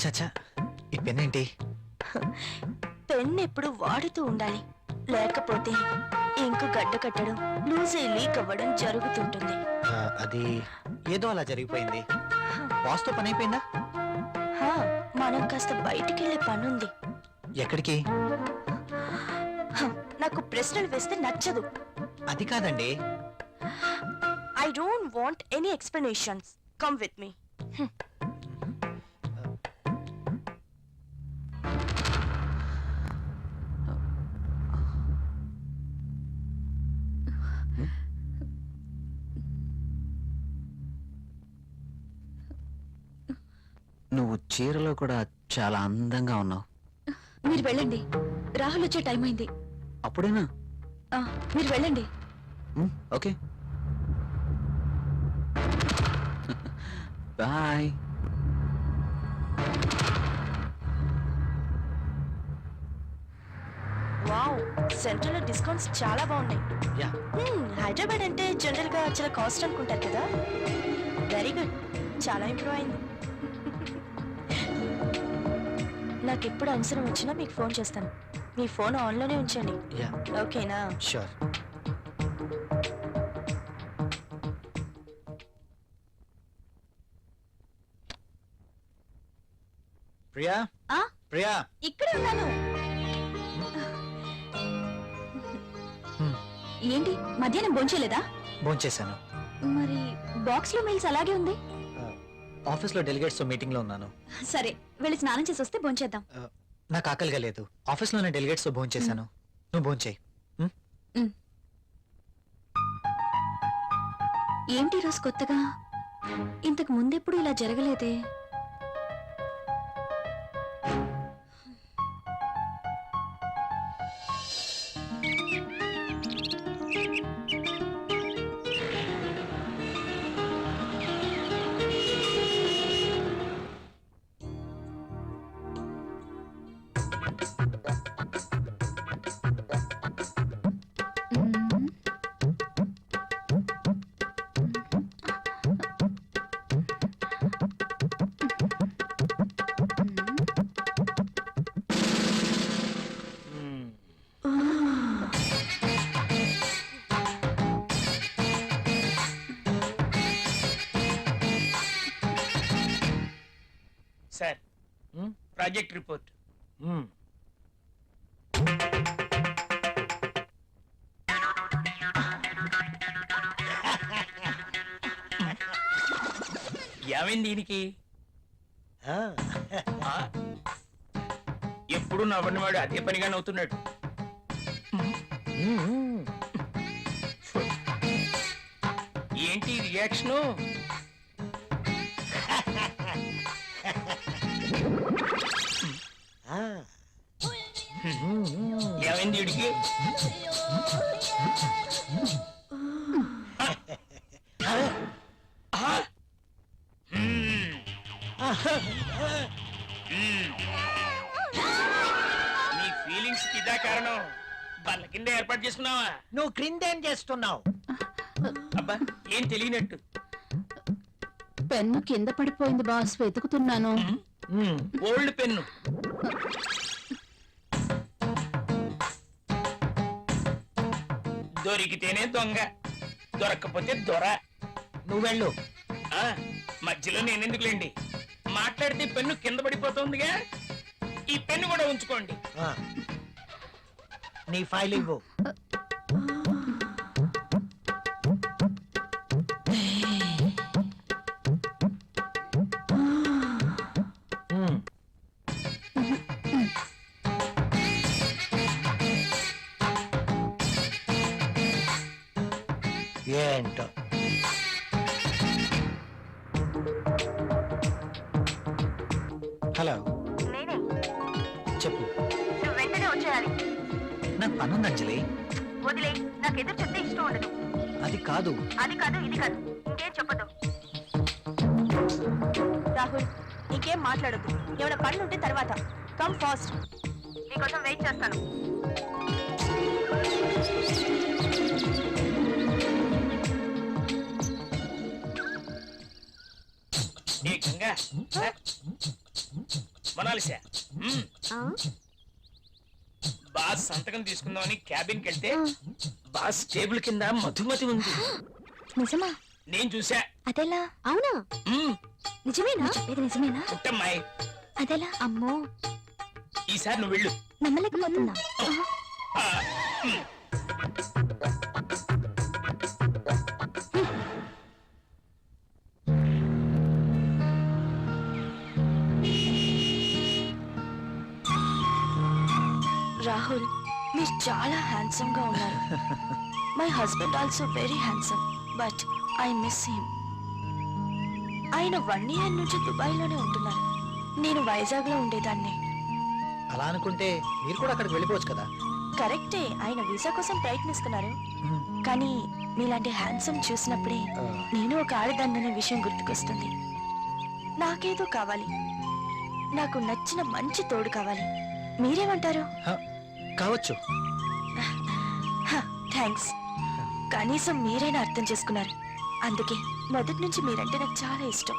Speaker 2: చచ్చా, ఈ పెన్ ఏంటి?
Speaker 3: పెన్ ఎప్పుడు వాడుతూ ఉండాలి, లేకపోతే ఇంకు గడ్డ కట్టడం, లూజ్ అయి లీక్ అవ్వడం జరుగుతుంటుంది.
Speaker 2: అది ఏదో అలా జరిగిపోయింది. బాస్తో పని అయిపోయిందా?
Speaker 3: హా, మనం కాస్త బయటికి వెళ్ళే పనుంది.
Speaker 2: ఎక్కడికి?
Speaker 3: నాకు ప్రశ్నలు వేస్తే నచ్చదు.
Speaker 2: అది కాదండి.
Speaker 3: I don't want any explanations. Come with me.
Speaker 6: నువ్వు చీరలో కూడా చాలా అందంగా ఉన్నావు.
Speaker 1: మీరు వెళ్ళండి, రాహుల్ వచ్చే టైం అయింది.
Speaker 6: అప్పుడేనా?
Speaker 1: మీరు వెళ్ళండి.
Speaker 6: Okay, bye.
Speaker 3: వావ్, సెంట్రల్ లో డిస్కౌంట్స్ చాలా బాగున్నాయి.
Speaker 2: యా.
Speaker 3: హైదరాబాద్ అంటే జనరల్ గా చాలా కాస్ట్ అనుకుంటారు కదా. వెరీ గుడ్, చాలా ఇంప్రూవ్ అయింది. నాకు ఎప్పుడు అవసరం వచ్చినా మీకు ఫోన్ చేస్తాను. మీ ఫోన్ ఆన్లోనే ఉంచండి,
Speaker 2: యా,
Speaker 3: ఓకేనా?
Speaker 2: షూర్. ప్రియా, ప్రియా,
Speaker 3: ఇక్కడే ఉన్నాను.
Speaker 1: ఏంటి మధ్యాహ్నం భోంచేయలేదా?
Speaker 2: భోంచేశాను.
Speaker 1: మరి బాక్స్ లో మెయిల్స్ అలాగే ఉంది.
Speaker 2: ఆఫీస్లో డెలిగేట్స్తో మీటింగ్లో ఉన్నాను.
Speaker 1: సరే, వెళ్ళి స్నానం చేసి వస్తే భోంచేద్దాం.
Speaker 2: నాకు ఆకలిగా లేదు. ఆఫీస్లోనే డెలిగేట్స్తో భోంచేశాను. నువ్వు భోంచేయి.
Speaker 1: ఏంటి రోజు కొత్తగా? ఇంతకు ముందెప్పుడు ఇలా జరగలేదే.
Speaker 4: Sir, project report. ఏమైంది దీనికి? ఎప్పుడు నవ్వని వాడు అదే పనిగా నవ్వుతున్నాడు. ఏంటి రియాక్షను? ఏమైంది వీడికి? ఆ? మ్మ్. నీ ఫీలింగ్స్ కి ఇదా కారణం? వాళ్ళ కింద ఏర్పాటు చేసుకున్నావా?
Speaker 5: నువ్వు క్రిందేం చేస్తున్నావు?
Speaker 4: అబ్బా ఏం తెలియనట్టు.
Speaker 1: పెన్ను కింద పడిపోయింది బాస్, వెతుకుతున్నాను.
Speaker 4: Old pen. దొరికితేనే దొంగ, దొరక్కపోతే దొర.
Speaker 5: నువ్వు వెళ్ళు.
Speaker 4: ఆ, మధ్యలో నేనెందుకులేండి, మాట్లాడితే పెన్ను కింద పడిపోతుందిగా, ఈ పెన్ను కూడా ఉంచుకోండి.
Speaker 5: ఆ. నీ ఫైల్ ఇవ్వు. ఏంటో
Speaker 2: హలో,
Speaker 3: నేనే.
Speaker 2: చెప్పు.
Speaker 3: నువ్వు వెంటనే వచ్చేయాలి.
Speaker 2: నాకు పనుంది అంజలి.
Speaker 3: వదిలే, నాకు ఎదురు చెప్తే ఇష్టం ఉండదు.
Speaker 2: అది కాదు.
Speaker 3: అది కాదు, ఇది కాదు, ఇంకేం చెప్పదు. రాహుల్, ఇంకేం మాట్లాడద్దు. ఏమైనా పనులు ఉంటే తర్వాత. కమ్ ఫాస్ట్, నీకోసం వెయిట్ చేస్తాను.
Speaker 4: ఏ గంగా, మొనాలిసా, బాస్ సంతకం తీసుకుందామని క్యాబిన్కి వెళ్తే బాస్ టేబుల్ కింద మధుమతి ఉంది.
Speaker 7: నిజమా?
Speaker 4: నేను చూసా.
Speaker 7: అదెలా? అవునా?
Speaker 4: మ్మ్.
Speaker 7: నిజమేనా? చెప్పేది నిజమేనా?
Speaker 4: పుట్టమ్మాయి,
Speaker 7: అదెలా? అమ్మో,
Speaker 4: ఈసారి నువ్వు వెళ్ళు.
Speaker 7: నమ్మలేకపోతున్నా.
Speaker 4: ఆ, మ్మ్.
Speaker 3: రాహుల్, మీరు చాలా హ్యాండ్సమ్ గా ఉన్నారు. My husband also very handsome, but I miss him. ఆయన 1 year నుంచి దుబాయ్ లోనే ఉంటున్నారు. నేను వైజాగ్ లో ఉండేదాన్ని.
Speaker 2: అలా అనుకుంటే మీరు కూడా అక్కడికి వెళ్ళిపోవచ్చు కదా.
Speaker 3: కరెక్టే, ఆయన వీసా కోసం ప్రయత్నిస్తున్నారు. కానీ మీలాంటి హ్యాండ్సమ్ చూసినప్పుడే నేను ఒక ఆడదాన్ననే విషయం గుర్తుకొస్తుంది. నాకేదో కావాలి, నాకు నచ్చిన మంచి తోడు కావాలి. మీరేమంటారు?
Speaker 2: కావచ్చు.
Speaker 3: థ్యాంక్స్, కనీసం మీరైనా అర్థం చేసుకున్నారు. అందుకే మొదటి నుంచి మీరంటే నాకు చాలా ఇష్టం.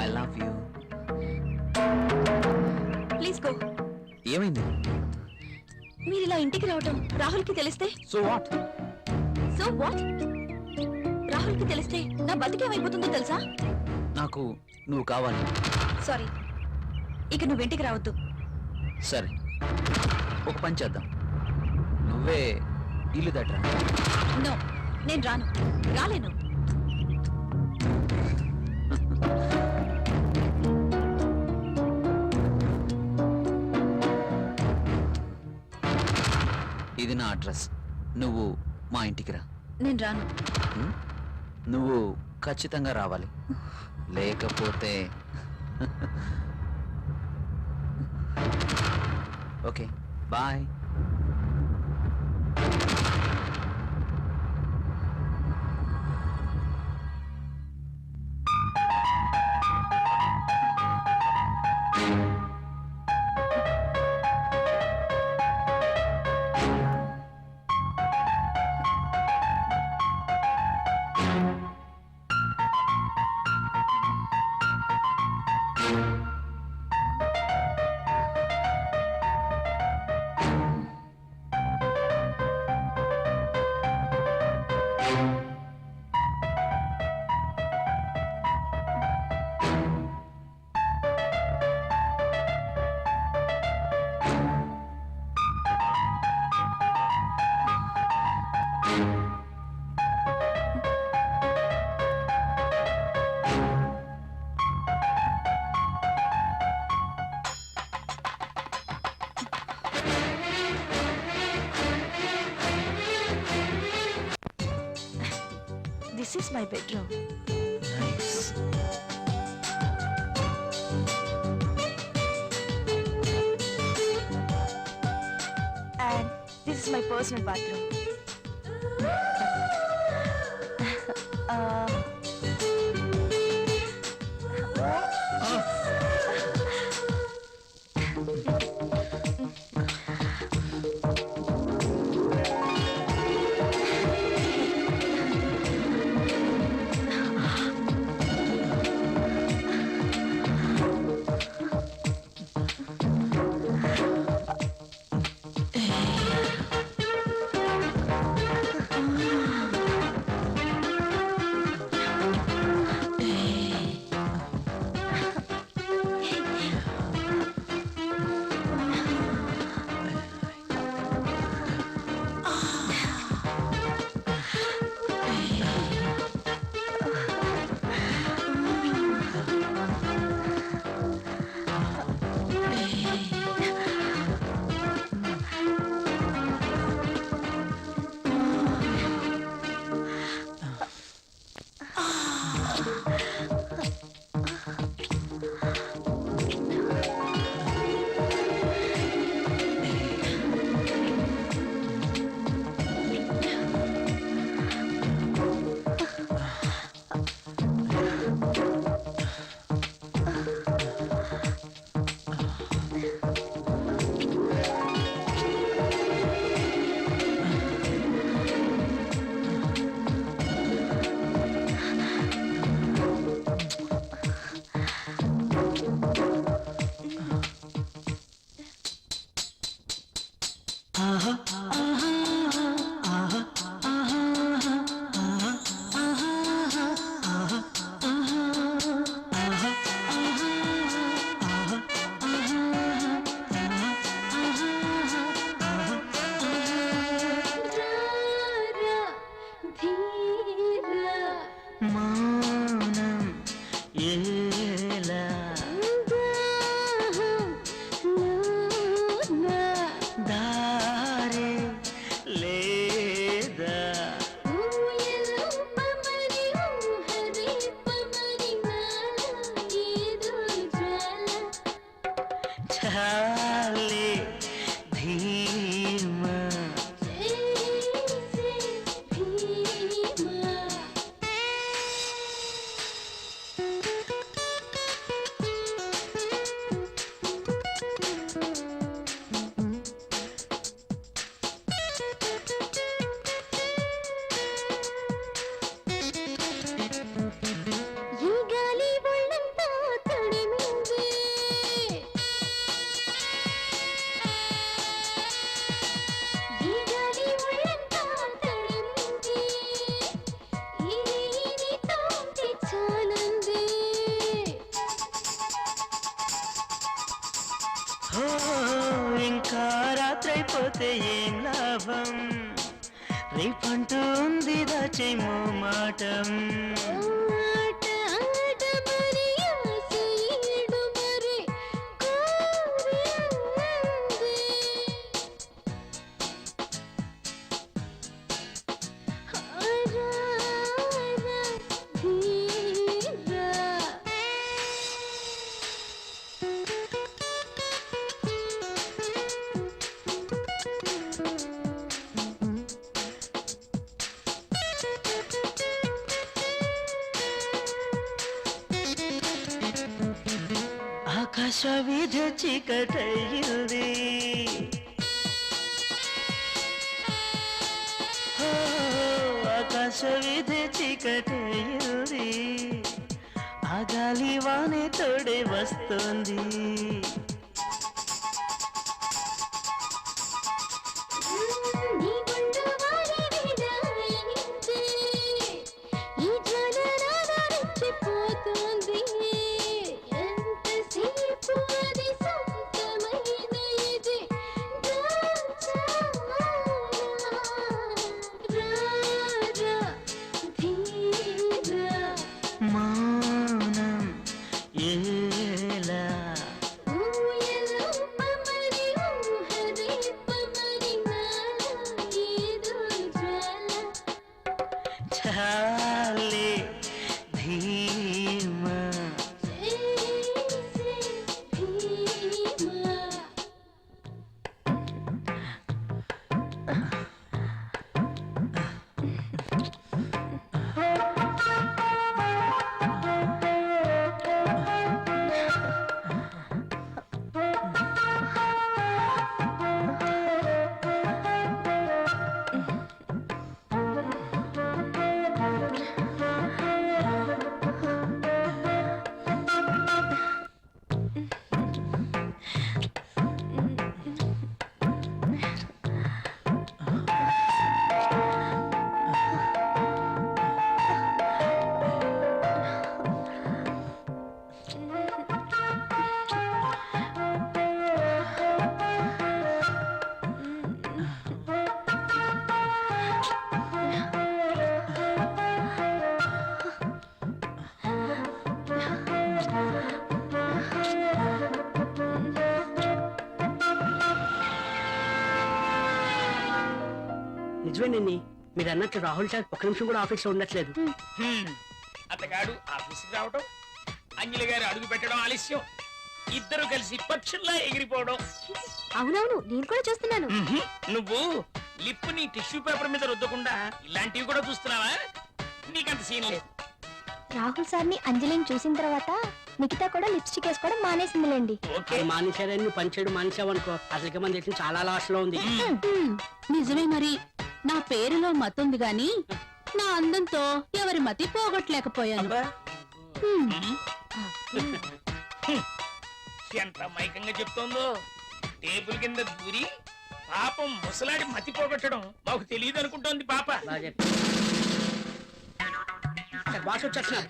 Speaker 6: I love you.
Speaker 3: Please go.
Speaker 6: ఏమైంది?
Speaker 3: మీరు ఇలా ఇంటికి రావటం రాహుల్కి తెలిస్తే?
Speaker 6: So what?
Speaker 3: So what? రాహుల్కి తెలిస్తే నా బతికేమైపోతుందో తెలుసా?
Speaker 6: నాకు నువ్వు కావాలి.
Speaker 3: సారీ, ఇక నువ్వు ఇంటికి రావద్దు.
Speaker 6: సరే, ఒక పని చేద్దాం. నువ్వే ఇల్లు దట్రా.
Speaker 3: నో, నేను రాను, రాలేను.
Speaker 6: ఇది నా అడ్రస్. నువ్వు మా ఇంటికి రా.
Speaker 3: నేను రాను.
Speaker 6: హ్మ్? నువ్వు ఖచ్చితంగా రావాలి, లేకపోతే okay bye.
Speaker 3: This is my bedroom.
Speaker 2: Nice.
Speaker 3: And this is my personal bathroom.
Speaker 8: ఇంకా రాత్రైపోతే ఏం లాభం, రేపంటూ ఉంది దాచేమో మాటం. ఆకాశ వీధి చీకటయ్యింది, ఆకాశ వీధి చీకటయ్యింది, ఆ గాలి వానే తోడే వస్తుంది. మౌనం ఏలా చాలే నిజమేనండి మీరు అన్నట్టు రాహుల్ సార్ ఒక్క నిమిషం కూడా ఆఫీస్ లో ఉండట్లేదు.
Speaker 4: అతగాడు ఆఫీస్కి రావడం, అంజలి గారు అడుగు పెట్టడం ఆలస్యం, ఇద్దరు కలిసి పక్షుల్లా ఎగిరిపోవడం.
Speaker 7: అవునవును, నేను కూడా చూస్తున్నాను.
Speaker 4: నువ్వు లిప్ ని టిష్యూ పేపర్ మీద రుద్దకుండా ఇలాంటివి కూడా చూస్తున్నావా? నీకంత సీన్ లేదు.
Speaker 7: రాహుల్ సార్ ని అంజలిని చూసిన తర్వాత నిఖిత కూడా లిప్స్టిక్ వేసుకోవడం మానేసిందిలేండి.
Speaker 4: ఓకే,
Speaker 8: మానేశారని నువ్వు పనిచేయడం మానేసావనుకో అసలుకి మన దేశం చాలా లాస్ లో ఉంది.
Speaker 1: నిజమే మరి. నా పేరులో మతుంది గాని నా అందంతో ఎవరి మతి పోగొట్టలేకపోయాను.
Speaker 4: ఎంత మైకంగా చెప్తోందో. టేబుల్ కింద దూరి పాపం ముసలాడి మతి పోగొట్టడం మాకు తెలియదు అనుకుంటోంది పాప.
Speaker 8: బాగా చెప్పావు. బాస్ వచ్చేస్తున్నారు.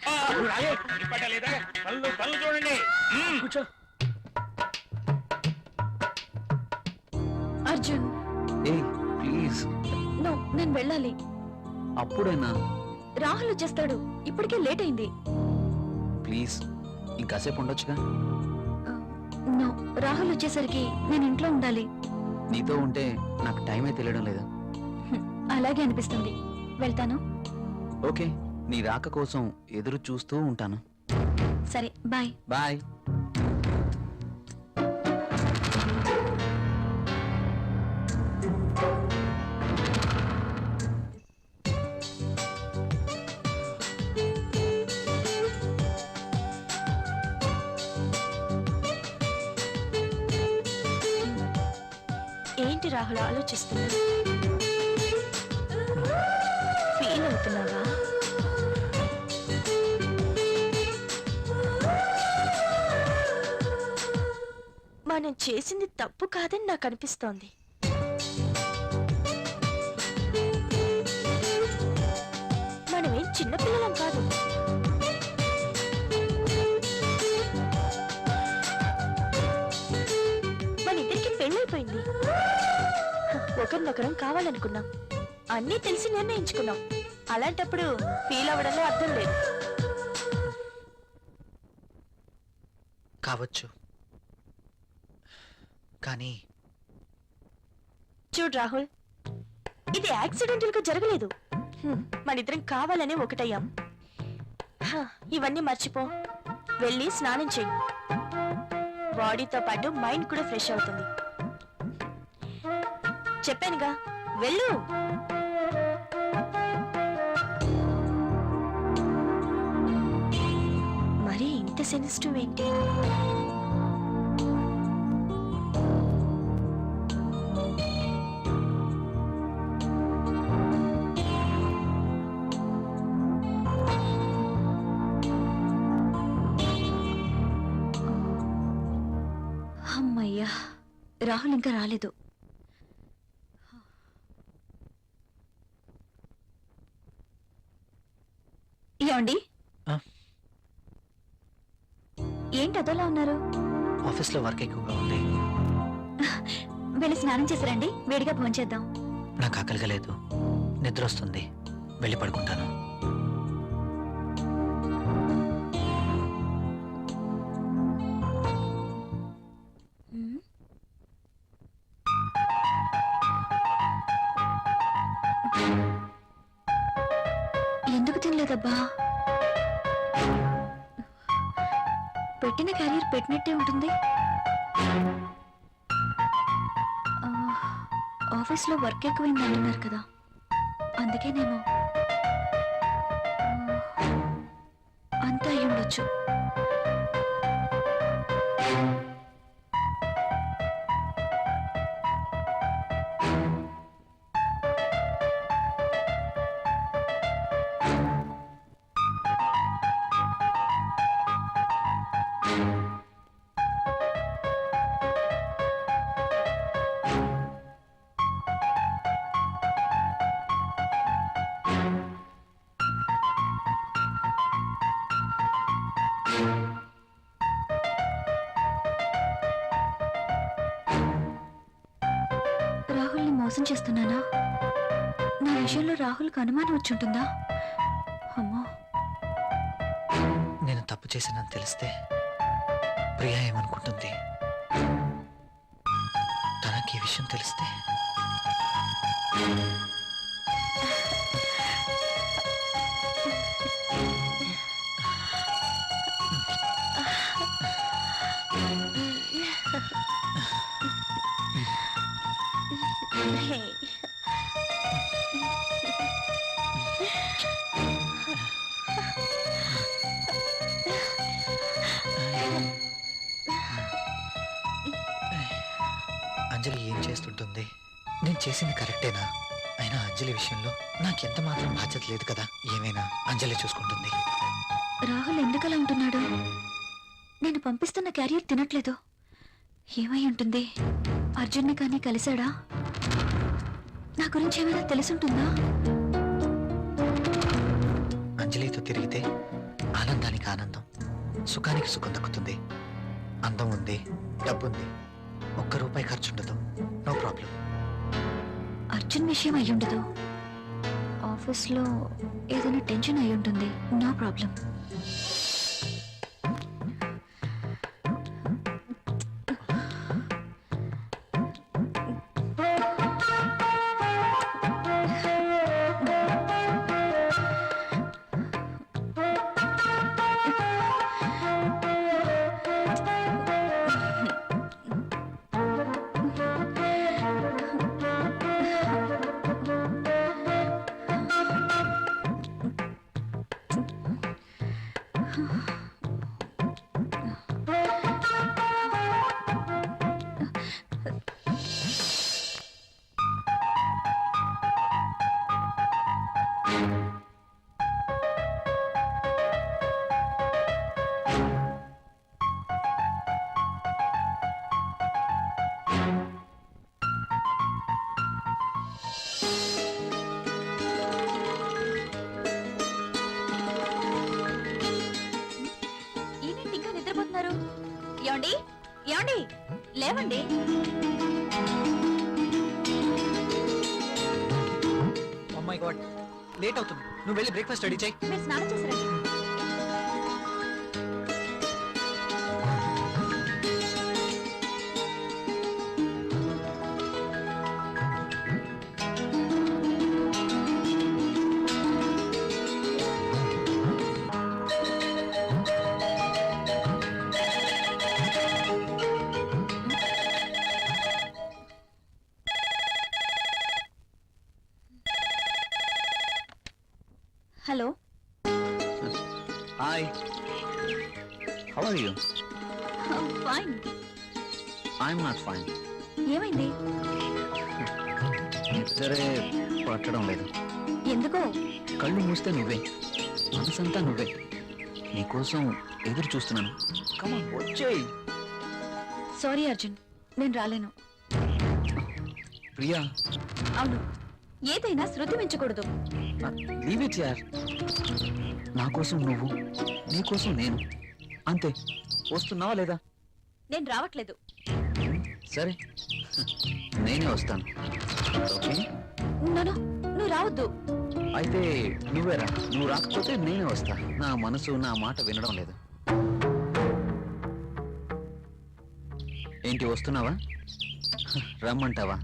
Speaker 4: లేదా పనులు పనులు చూడండి.
Speaker 8: కూర్చో.
Speaker 3: అర్జున్,
Speaker 6: ఏయ్ ప్లీజ్.
Speaker 3: నేను వెళ్ళాలి.
Speaker 6: అప్పుడైనా
Speaker 3: రాహుల్ వచ్చేస్తాడు, ఇప్పటికే లేట్ అయింది.
Speaker 6: ప్లీజ్ ఇంకాసేపు ఉండొచ్చుగా.
Speaker 3: నో, రాహుల్ వచ్చేసరికి నేను ఇంట్లో ఉండాలి.
Speaker 6: నీతో ఉంటే నాకు టైమే తెలియడం లేదు.
Speaker 3: అలాగే అనిపిస్తుంది. వెళ్తాను.
Speaker 6: ఓకే, నీ రాక కోసం ఎదురు చూస్తూ ఉంటాను.
Speaker 3: సరే, బాయ్.
Speaker 6: బాయ్.
Speaker 3: ఏంటి రాహుల్ ఆలోచిస్తున్నావు? ఫీల్ అవుతున్నావా? మనం చేసింది తప్పు కాదని నాకు అనిపిస్తోంది. మనమేం చిన్నపిల్లలం కాదు. మన ఇద్దరికి పెళ్ళైపోయింది. ఒకరినొకరం కావాలనుకున్నాం, అన్నీ తెలిసి నిర్ణయించుకున్నాం. అలాంటప్పుడు ఫీల్ అవ్వడంలో అర్థం లేదు.
Speaker 2: కావచ్చు, కానీ
Speaker 3: చూడు రాహుల్, ఇది యాక్సిడెంటల్ గా జరగలేదు. మనిద్దరం కావాలనే ఒకటయ్యాం. ఇవన్నీ మర్చిపో, వెళ్ళి స్నానం చెయ్యి. బాడీతో పాటు మైండ్ కూడా ఫ్రెష్ అవుతుంది. చెప్పానుగా, వెళ్ళు. మరి ఇంత సెన్సిటివ్ ఏంటి? అమ్మయ్యా, రాహుల్ ఇంకా రాలేదు. ఏమండి, ఏంటి అదోలా ఉన్నారు?
Speaker 2: ఆఫీస్లో వర్క్ ఎక్కువగా ఉంది.
Speaker 3: వెళ్ళి స్నానం చేసిరండి, వేడిగా భోంచేద్దాం.
Speaker 2: నాకు ఆకలిగా లేదు, నిద్ర వస్తుంది, వెళ్ళి పడుకుంటాను.
Speaker 3: ఎందుకు తినలేదబ్బా? పెట్టిన క్యారియర్ పెట్టినట్టే ఉంటుంది. ఆఫీస్లో వర్క్ ఎక్కువైంది అంటున్నారు కదా, అందుకేనేమో. అంతా అయి ఉండొచ్చు. రాహుల్ని మోసం చేస్తున్నానా? నా విషయంలో రాహుల్కి అనుమానం వచ్చుంటుందా? అమ్మో,
Speaker 2: నేను తప్పు చేశానని తెలిస్తే ప్రియా ఏమనుకుంటుంది? తనకి ఈ విషయం తెలిస్తే ఉంటుంది. నేను చేసింది కరెక్టేనా? అయినా అంజలి విషయంలో నాకెంత మాత్రం బాధ్యత లేదు కదా. ఏమైనా అంజలి చూసుకుంటుంది.
Speaker 3: రాహుల్ ఎందుకలా ఉంటున్నాడు? నేను పంపిస్తున్న క్యారియర్ తినట్లేదు. ఏమై ఉంటుంది? అర్జున్ని కానీ కలిశాడా? నా గురించి ఏమైనా తెలుసుంటుందా?
Speaker 2: అంజలితో తిరిగితే ఆనందానికి ఆనందం, సుఖానికి సుఖం దక్కుతుంది. అందం ఉంది, డబ్బుంది, ₹1 ఖర్చుండదు. No problem.
Speaker 3: అర్జున్ విషయం అయ్యుండదు. ఆఫీస్లో ఏదైనా టెన్షన్ అయి ఉంటుంది. No problem. ఏంటి ఇంకా నిద్రపోతున్నారు? ఏమండి, ఏమండి, లేవండి.
Speaker 2: ఓ మై గాడ్, లేట్ అవుతుంది. నువ్వు వెళ్ళి బ్రేక్ఫాస్ట్ రెడీ చేయి.
Speaker 3: మీరు స్నానం చేశారండి? Hello,
Speaker 6: hi, how are you?
Speaker 3: Fine.
Speaker 6: I'm not fine.
Speaker 3: ఏమైంది?
Speaker 6: నిద్రే పట్టడం లేదు.
Speaker 3: ఎందుకో?
Speaker 6: కళ్ళు మూస్తే నువ్వే, మనసంతా నువ్వే. నీకోసం ఎదురు చూస్తున్నాను. కమాన్, వచ్చేయ్.
Speaker 3: సారీ అర్జున్, నేను రాలేను.
Speaker 6: ప్రియా,
Speaker 3: అవును, ఏదైనా శృతి మించకూడదు.
Speaker 6: లీవ్ ఇట్ యార్. నా కోసం నువ్వు, నీ కోసం నేను, అంతే. వస్తున్నావా లేదా?
Speaker 3: నేను రావట్లేదు.
Speaker 6: సరే, నేనే వస్తాను. ఓకే,
Speaker 3: నో, నువ్వు రావద్దు.
Speaker 6: అయితే నువ్వేరా. నువ్వు రాకపోతే నేనే వస్తా. నా మనసు నా మాట వినడం లేదు. ఏంటి, వస్తున్నావా? రమ్మంటావా?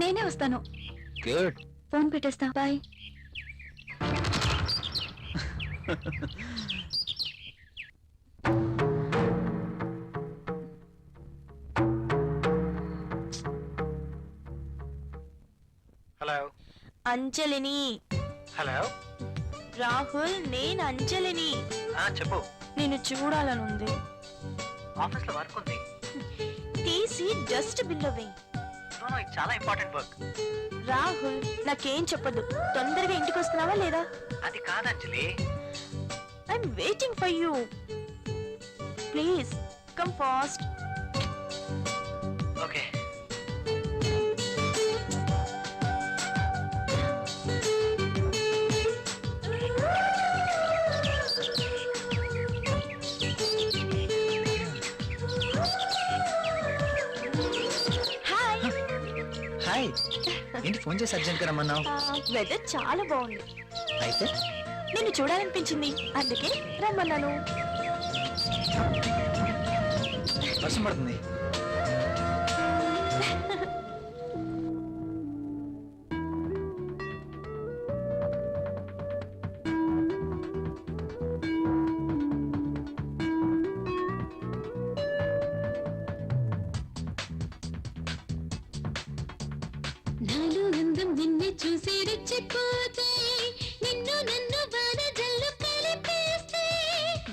Speaker 3: నేనే వస్తాను.
Speaker 6: గుడ్.
Speaker 3: ఫోన్ పెట్టేస్తా. బాయ్.
Speaker 5: హలో
Speaker 9: అంజలిని.
Speaker 5: హలో.
Speaker 9: రాహుల్, నేను అంజలిని.
Speaker 5: చెప్పు.
Speaker 9: నిన్ను చూడాలనుంది.
Speaker 5: ఆఫీస్ లో వర్క్ ఉంది.
Speaker 9: తీసి డస్ట్ బిల్లో వేయి.
Speaker 5: ఇది చాలా ఇంపార్టెంట్ వర్క్.
Speaker 9: రాహుల్, నాకేం చెప్పదు. తొందరగా ఇంటికి వస్తున్నావా లేదా?
Speaker 5: అది కాదు Anjali.
Speaker 9: I'm waiting for you. Please come fast.
Speaker 5: Okay.
Speaker 9: Hi.
Speaker 2: Hi. ఏంటి ఫోన్ చేసి అర్జెంట్ గా రమ్మన్నావు?
Speaker 9: వెదర్ చాలా బాగుంది.
Speaker 2: అయితే
Speaker 9: నిన్ను చూడాలనిపించింది, అందుకే రమ్మన్నాను.
Speaker 2: వర్షం పడుతుంది.
Speaker 1: నాలో అందం నిన్ను చూసి రెచ్చిపోతే, నిన్ను నన్ను బాధ జల్లు కలిపేస్తే.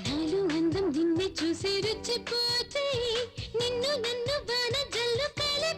Speaker 1: నాలో అందం నిన్ను చూసి రెచ్చిపోతే, నిన్ను నన్ను బాధ జల్లు కలిపేస్తే.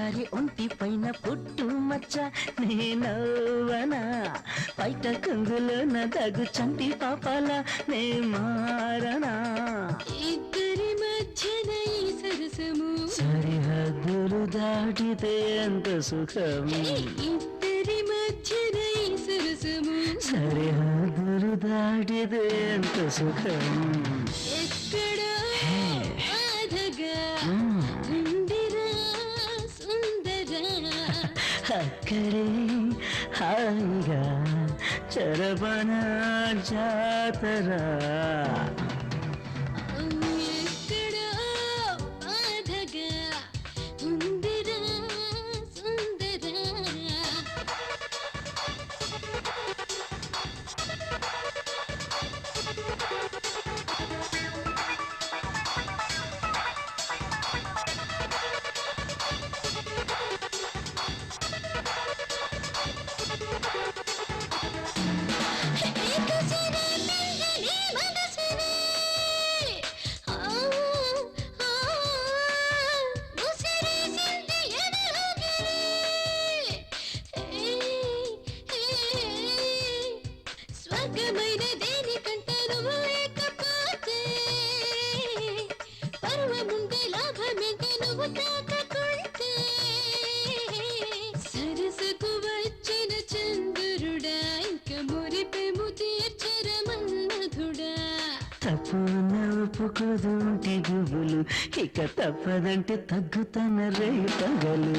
Speaker 8: వయ్యారి ఒంటి పైన పుట్టు మచ్చ నేనవనా బయట కంగులోన దగు చంటి పాపాల నే మారనా
Speaker 1: ఇద్దరి మధ్యన ఈ సరసము
Speaker 8: సరిహద్దులు దాటితే ఎంత సుఖం
Speaker 1: ఇద్దరి మధ్యన ఈ సరసము
Speaker 8: సరిహద్దులు దాటితే ఎంత సుఖం
Speaker 1: ఎక్కడో బాధగా ఉందిరా సుందరా
Speaker 8: అక్కడే హాయిగా చరబన జాతరా
Speaker 1: ఎక్కడో బాధగా ఉందిరా సుందరా స్వర్గమైన దేనికంటే నువ్వు లేకపోతే పర్వముండే లాభమేంటి నువ్వు తాకకుంటే సరసకు వచ్చిన చంద్రుడా ఇంక మురిపెము తీర్చరమన్మధుడా
Speaker 8: తప్పు ఒప్పుకోదుంటి గుబులు ఇక తప్పదంటే తగ్గుతన రే పగలు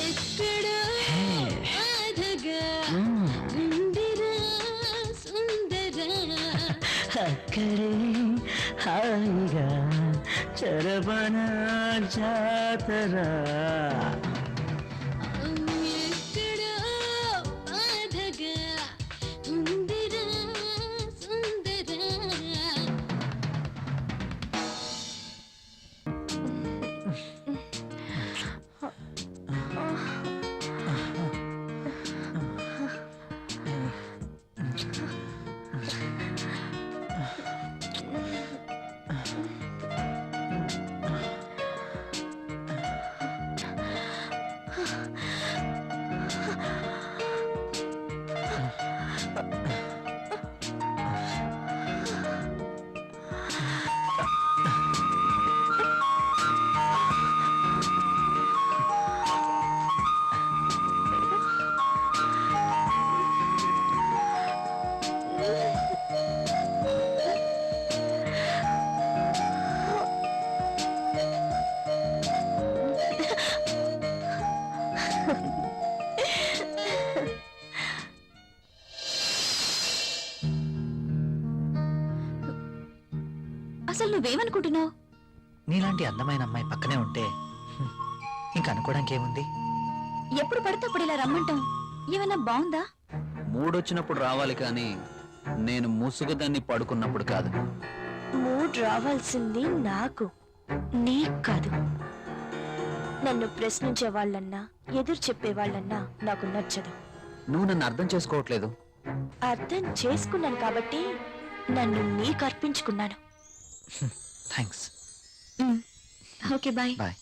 Speaker 1: ఎక్కడో బాధగా ఉందిరా సుందరా
Speaker 8: అక్కడే హాయిగా చరబన జాతరా
Speaker 1: ఎక్కడో బాధగా ఉందిరా సుందరా
Speaker 3: అసలు నువ్వేమనుకుంటున్నావు?
Speaker 2: నీలాంటి అందమైన అమ్మాయి పక్కనే ఉంటే ఇంకా అనుకోవడానికి ఏముంది?
Speaker 3: ఎప్పుడు పడితే అప్పుడు ఇలా రమ్మంటాం ఏమన్నా బాగుందా?
Speaker 6: మూడొచ్చినప్పుడు రావాలి కానీ నేను ముసుగుదాన్ని పడుకున్నప్పుడు కాదు.
Speaker 9: మూడ్ రావాల్సింది నాకు, నీకు కాదు. నన్ను ప్రశ్నించే వాళ్ళన్నా ఎదురు చెప్పే వాళ్ళన్నా నాకు నచ్చదు.
Speaker 6: నువ్వు నన్ను అర్థం చేసుకోవట్లేదు.
Speaker 9: అర్థం చేసుకున్నాను కాబట్టి నన్ను నీకు అర్పించుకున్నాను.
Speaker 2: Thanks.
Speaker 3: Okay bye.
Speaker 2: Bye.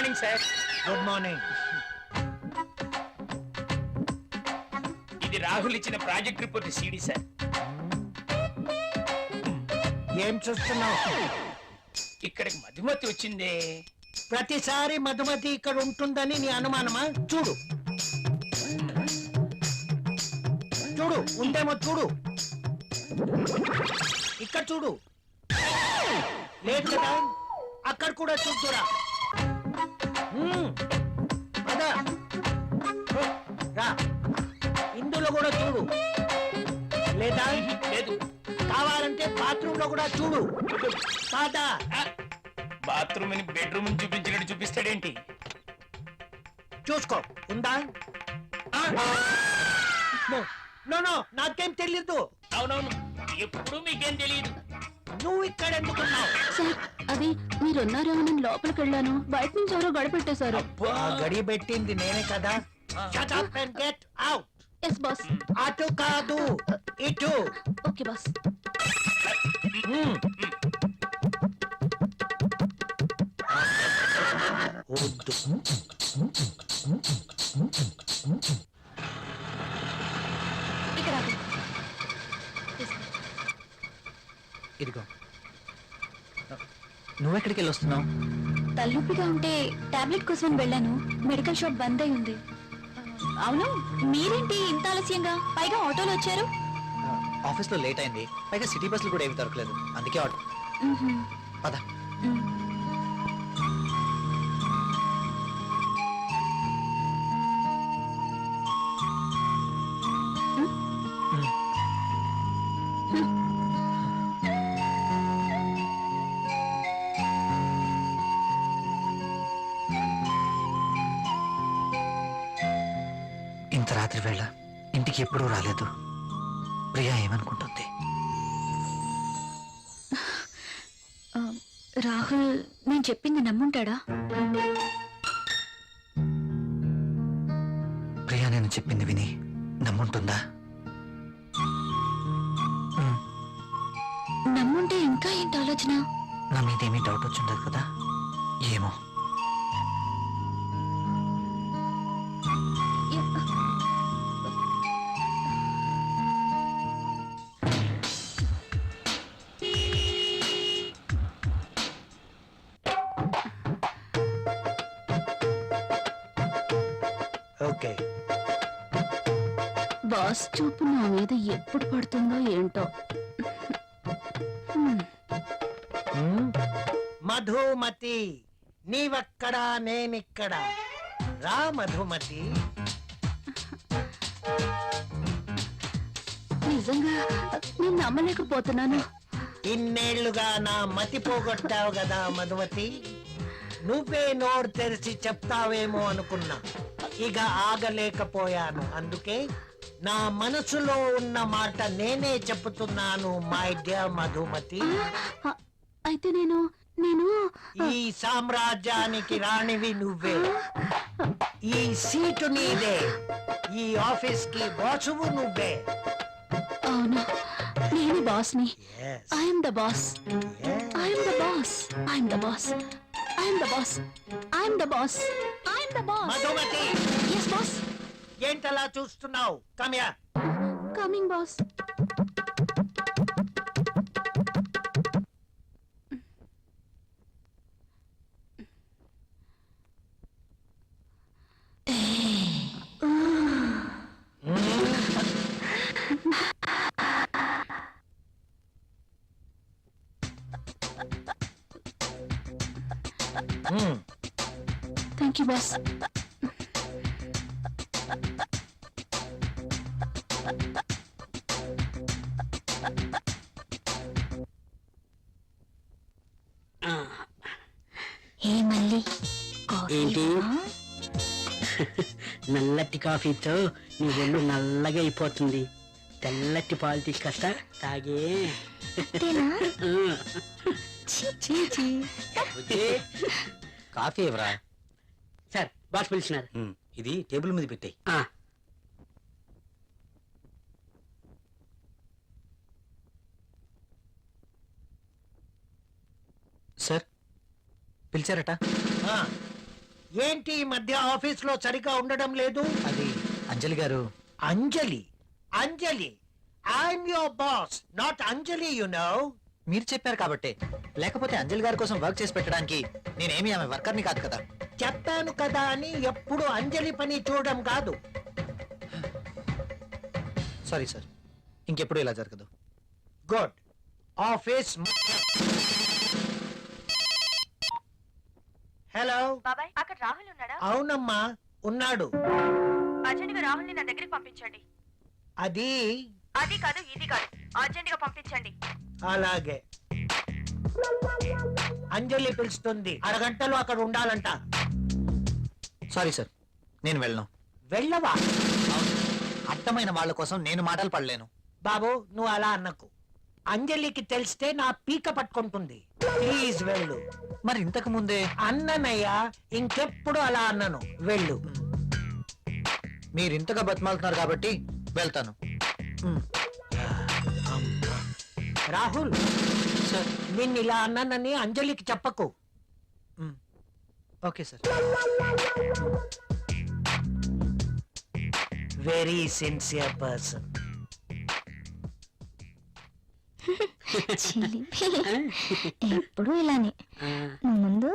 Speaker 4: Morning sir.
Speaker 5: Good morning.
Speaker 4: ఇది రాహుల్ ఇచ్చిన ప్రాజెక్ట్ రిపోర్ట్ సీడీ సార్.
Speaker 5: ఏం చూస్తున్నావు?
Speaker 4: ఇక్కడికి మధుమతి వచ్చిందే.
Speaker 5: ప్రతిసారి మధుమతి ఇక్కడ ఉంటుందని నీ అనుమానమా? చూడు చూడు, ఉందేమో చూడు. ఇక్కడ చూడు, లేదు కదా? అక్కడ కూడా చూద్దురా. అదా రా, ఇందులో కూడా చూడు. లేదా?
Speaker 4: లేదు.
Speaker 5: కావాలంటే బాత్రూమ్ లో కూడా చూడు. కాదా?
Speaker 4: బాత్రూమ్ ని బెడ్రూమ్ ని చూపించినట్టు చూపిస్తాడేంటి?
Speaker 5: చూసుకో, ఉందా? నో నో, నాకేం తెలియదు.
Speaker 4: అవునవును, ఎప్పుడు మీకేం తెలియదు.
Speaker 5: నువ్వు ఇక్కడ ఎందుకున్నావు?
Speaker 1: సార్ అది మీరున్నారేమో లోపలికి వెళ్ళాను, బయట నుంచి ఎవరో గడిపెట్టేశారు.
Speaker 5: ఆ గడి పెట్టింది నేనే కదా. Shut up and get out.
Speaker 1: Yes boss.
Speaker 5: అటు కాదు, ఇటు.
Speaker 1: Okay boss.
Speaker 5: వద్దు.
Speaker 1: ఇక్కడ ఆగు. తీసుకో.
Speaker 2: ఇదిగో. నువ్వెక్కడికి వెళ్ళి వస్తున్నావు?
Speaker 3: తలనొప్పిగా ఉంటే టాబ్లెట్ కోసం వెళ్ళాను. మెడికల్ షాప్ బంద్ అయి ఉంది. అవును, మీరేంటి ఇంత ఆలస్యంగా, పైగా ఆటోలో వచ్చారు?
Speaker 2: ఆఫీస్లో లేట్ అయింది, పైగా సిటీ బస్సులు కూడా ఏమి దొరకలేదు, అందుకే ఆర్డర్. పద.
Speaker 6: ఇంత రాత్రి వేళ ఇంటికి ఎప్పుడూ రాలేదు. ప్రియా ఏమనుకుంటుంది?
Speaker 3: రాహుల్ నేను చెప్పింది నమ్ముంటాడా?
Speaker 6: ప్రియా నేను చెప్పింది విని నమ్ముంటుందా?
Speaker 3: నమ్ముంటే ఇంకా ఏంటి ఆలోచన?
Speaker 6: నా మీదేమీ డౌట్ వచ్చిండదు కదా? ఏమో.
Speaker 5: ఓకే.
Speaker 1: బాస్ చూపు నా మీద ఎప్పుడు పడుతుందో ఏంటో.
Speaker 5: మధుమతి, నీవక్కడా నేనిక్కడ. రా మధుమతి.
Speaker 1: నిజంగా నేను నమ్మలేకపోతున్నాను.
Speaker 5: ఇన్నేళ్లుగా నా మతి పోగొట్టావు కదా మధుమతి. నువ్వే నోరు తెరిచి చెప్తావేమో అనుకున్నా, ఇక ఆగలేకపోయాను. అందుకే నా మనసులో ఉన్న మాట నేనే చెప్తున్నాను మై డియర్ మధుమతి.
Speaker 1: అయితే నేను నేను
Speaker 5: ఈ సామ్రాజ్యానికి రాణివి నువ్వే. ఈ సీటు నీదే. ఈ ఆఫీస్ కి బాసువు నువ్వే.
Speaker 1: అవును, నేను బాస్ని.
Speaker 5: Yes,
Speaker 1: I'm the boss.
Speaker 5: yes.
Speaker 1: I'm the boss. I'm the boss. I'm the boss. I'm the boss. I'm the boss.
Speaker 5: Madhumathi,
Speaker 1: yes boss.
Speaker 5: ఏంటలా చూస్తున్నావు? కమ్యా.
Speaker 1: Coming boss. Thank you boss.
Speaker 3: ఏ మళ్ళీ
Speaker 8: ఏంటి? నల్లటి కాఫీతో నీ ఒళ్ళు నల్లగా అయిపోతుంది. తెల్లటి పాలు తీసుకొస్తా, తాగే.
Speaker 2: కాఫీ ఎవరా?
Speaker 8: సార్ బాస్ పిలిచినారు.
Speaker 2: ఇది టేబుల్ మీద పెట్టాయి. సార్ పిలిచారట.
Speaker 5: ఆ, ఏంటి ఈ మధ్య ఆఫీస్ లో సరిగా ఉండడం లేదు?
Speaker 2: అది అంజలి గారు.
Speaker 5: Anjali Anjali I'm your boss, not Anjali, you know.
Speaker 2: మీరు చెప్పారు కాబట్టి, లేకపోతే అంజలి గారి కోసం వర్క్ చేసి పెట్టడానికి నేనేమి ఆమె వర్కర్ని కాదు కదా.
Speaker 5: చెప్పాను కదా అని ఎప్పుడు అంజలి పని చూడడం కాదు.
Speaker 2: సారీ సార్, ఇంకెప్పుడు ఇలా జరగదు.
Speaker 5: గుడ్. ఆఫీస్. హలో.
Speaker 9: బాబాయ్ అక్కడ రాహుల్ ఉన్నాడా?
Speaker 5: అవునమ్మా, ఉన్నాడు.
Speaker 9: అర్జెంట్ గా రాహుల్ ని నా దగ్గరికి పంపించండి.
Speaker 5: అది
Speaker 9: అది కాదు ఇది కాదు, అర్జెంట్ గా పంపించండి.
Speaker 5: అలాగే. అంజలి పిలుస్తుంది, అరగంటలో అక్కడ ఉండాలంట.
Speaker 2: సారీ సార్, నేను వెళ్ళను.
Speaker 5: వెళ్ళవా?
Speaker 2: అర్థమైన వాళ్ళ కోసం నేను మాటలు పడలేను.
Speaker 5: బాబు, నువ్వు అలా అన్నకు. అంజలికి తెలిస్తే నా పీక పట్టుకుంటుంది. ప్లీజ్ వెళ్ళు.
Speaker 2: మరి ఇంతకు ముందే
Speaker 5: అన్ననయ్యా, ఇంకెప్పుడు అలా అన్నను. వెళ్ళు.
Speaker 2: మీరు ఇంతగా బతిమాలుతున్నారు కాబట్టి వెళ్తాను.
Speaker 5: రాహుల్,
Speaker 2: సార్.
Speaker 5: నిన్ను ఇలా అన్నానని అంజలికి చెప్పకు.
Speaker 2: Okay sir.
Speaker 5: Very sincere person.
Speaker 7: ఎప్పుడు ఇలానే.
Speaker 8: ఆ,
Speaker 7: ముందు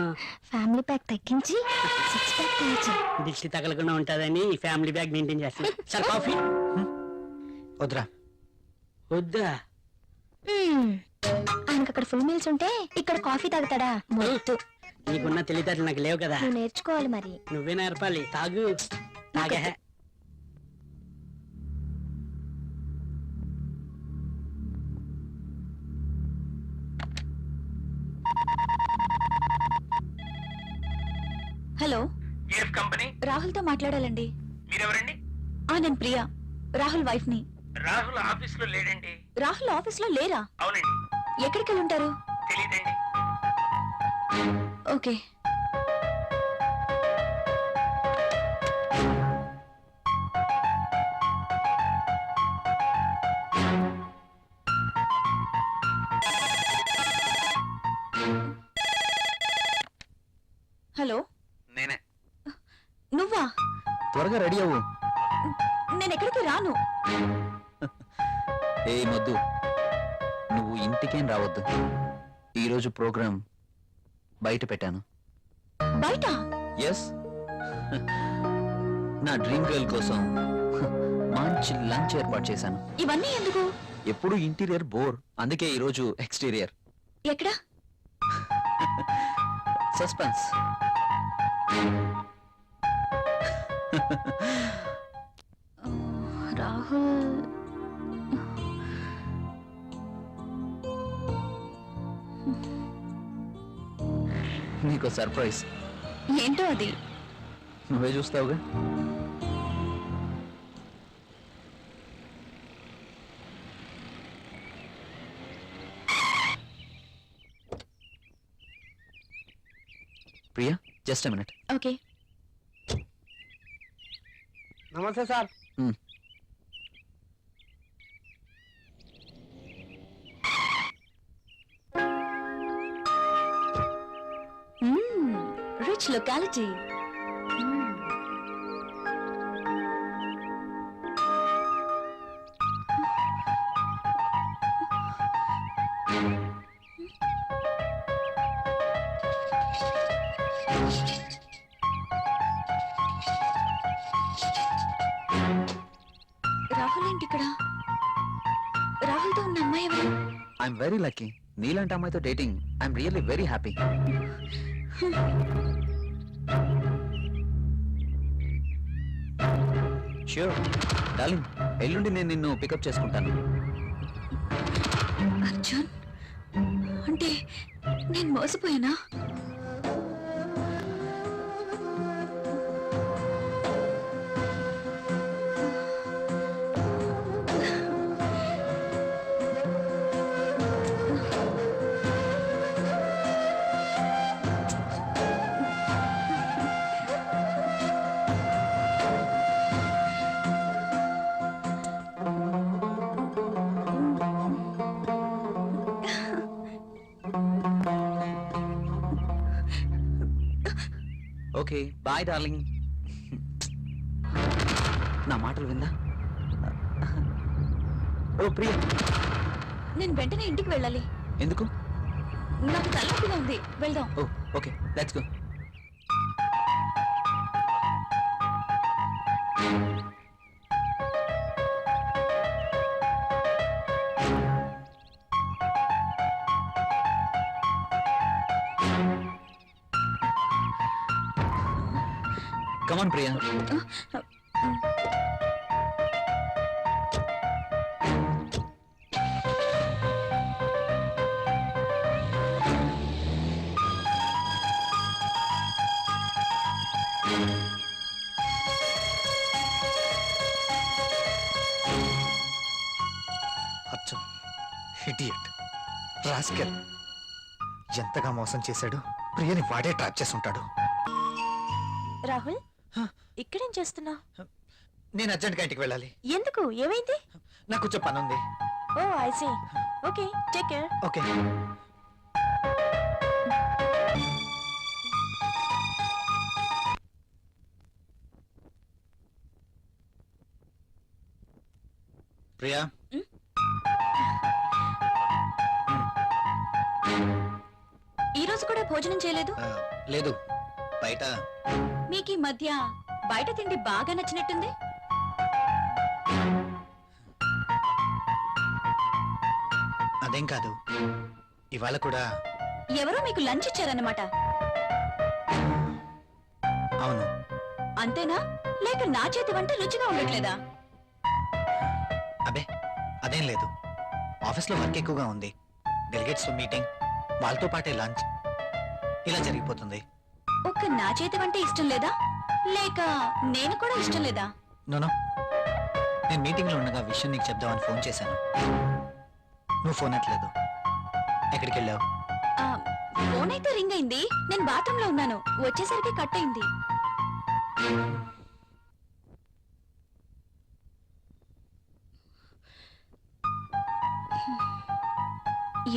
Speaker 8: ఆ.
Speaker 7: ఫ్యామిలీ ప్యాక్ తగ్గించి 6 ప్యాక్ తగ్గించి.
Speaker 8: దిష్టి తగలకుండా ఉంటుందని ఫ్యామిలీ బ్యాగ్ మెయింటైన్ చేస్తాను. సార్ కాఫీ
Speaker 2: వద్దురా.
Speaker 8: వద్దా?
Speaker 7: ఆయనకు అక్కడ ఫుల్ మీల్స్ ఉంటే ఇక్కడ కాఫీ తాగుతాడా? మొద్దు.
Speaker 8: నీకున్న తెలివితేటలు నాకు లేవు కదా.
Speaker 7: నువ్వు నేర్చుకోవాలి మరి.
Speaker 8: నువ్వే నేర్పాలి. తాగు. తాగే.
Speaker 3: Hello,
Speaker 4: AF company.
Speaker 3: రాహుల్ తో మాట్లాడాలండి.
Speaker 4: మీరెవరండి?
Speaker 3: నేను ప్రియా, రాహుల్ వైఫ్ ని.
Speaker 4: రాహుల్ ఆఫీస్ లో లేడండి.
Speaker 3: రాహుల్ ఆఫీస్ లో లేరా?
Speaker 4: అవునండి.
Speaker 3: ఎక్కడికి వెళ్ళి ఉంటారు?
Speaker 4: తెలియదండి.
Speaker 3: ఓకే. హలో,
Speaker 6: నేనే.
Speaker 3: నువ్వా?
Speaker 6: త్వరగా రెడీ అవ్వు.
Speaker 3: నేను ఎక్కడికి రాను.
Speaker 6: ఏ మొద్దు, నువ్వు ఇంటికేం రావద్దు. ఈరోజు ప్రోగ్రాం బయట పెట్టాను.
Speaker 3: బయట?
Speaker 6: ఎస్. నా డ్రీమ్ గర్ల్ కోసం మంచి లంచ్ ఏర్పాటు చేశాను.
Speaker 3: ఇవన్నీ ఎందుకు?
Speaker 6: ఎప్పుడు ఇంటీరియర్ బోర్, అందుకే ఈరోజు ఎక్స్టీరియర్.
Speaker 3: ఎక్కడ?
Speaker 6: సస్పెన్స్.
Speaker 3: రాహుల్
Speaker 6: నీకు సర్ప్రైజ్.
Speaker 3: ఏంటో అది?
Speaker 6: నువ్వే చూస్తావుగా. Priya, just a minute.
Speaker 3: Okay.
Speaker 8: నమస్తే సార్.
Speaker 3: Rich locality. రాహుల్ ఏంటి ఇక్కడ? రాహుల్తో ఉన్న అమ్మాయి ఎవరు?
Speaker 6: I'm very lucky. నీలాంటి అమ్మాయితో dating I'm really very happy. Sure darling, ఎల్లుండి నేను నిన్ను పికప్ చేసుకుంటాను.
Speaker 3: అర్జున్, అంటే నేను మోసపోయానా?
Speaker 6: Okay bye darling. నా మాటలు విందా? ఓ ప్రియా,
Speaker 3: నేను వెంటనే ఇంటికి వెళ్ళాలి.
Speaker 6: ఎందుకు?
Speaker 3: నాకు తలనొప్పిగా ఉంది, వెళ్దాం.
Speaker 6: Oh okay, let's go. Come on, Priya.
Speaker 2: అచ్చం ఇడియట్ రాస్కెల్ ఎంతగా మోసం చేశాడు. ప్రియని వాడే ట్రాప్ చేసి ఉంటాడు.
Speaker 9: రాహుల్ ఇక్కడేం చేస్తున్నా?
Speaker 2: నేను అర్జెంట్గా ఇంటికి వెళ్ళాలి.
Speaker 9: ఎందుకు? ఏమైంది?
Speaker 2: నాకు కొంచెం పని ఉంది.
Speaker 9: Oh I see. Okay, take care.
Speaker 2: Okay. Priya,
Speaker 3: ఈ రోజు కూడా భోజనం చేయలేదు.
Speaker 2: లేదు బయట.
Speaker 3: మీకు ఈ మధ్య బయట తిండి బాగా నచ్చినట్టుంది.
Speaker 2: అదేం కాదు, ఇవాళ కూడా.
Speaker 3: ఎవరో మీకు లంచ్ ఇచ్చారన్నమాట.
Speaker 2: అవును.
Speaker 3: అంతేనా? లేక నా చేతి వంట రుచిగా ఉండట్లేదా?
Speaker 2: అబే అదేం లేదు, ఆఫీస్లో వర్క్ ఎక్కువగా ఉంది. డెలిగేట్స్ మీటింగ్, వాళ్ళతో పాటే లంచ్, ఇలా జరిగిపోతుంది.
Speaker 3: ఒక్క నా చేతి వంట ఇష్టం లేదా, లేక నేను కూడా ఇష్టం లేదా?
Speaker 2: నోనో, నేను మీటింగ్లో ఉండగా విషయం నీకు చెప్దామని ఫోన్ చేశాను. నువ్వు ఫోన్ ఎత్తలేదు. ఎక్కడికి వెళ్ళావు?
Speaker 3: ఆ, ఫోన్ అయితే రింగ్ అయింది. నేను బాత్రూంలో ఉన్నాను, వచ్చేసరికి కట్ అయింది.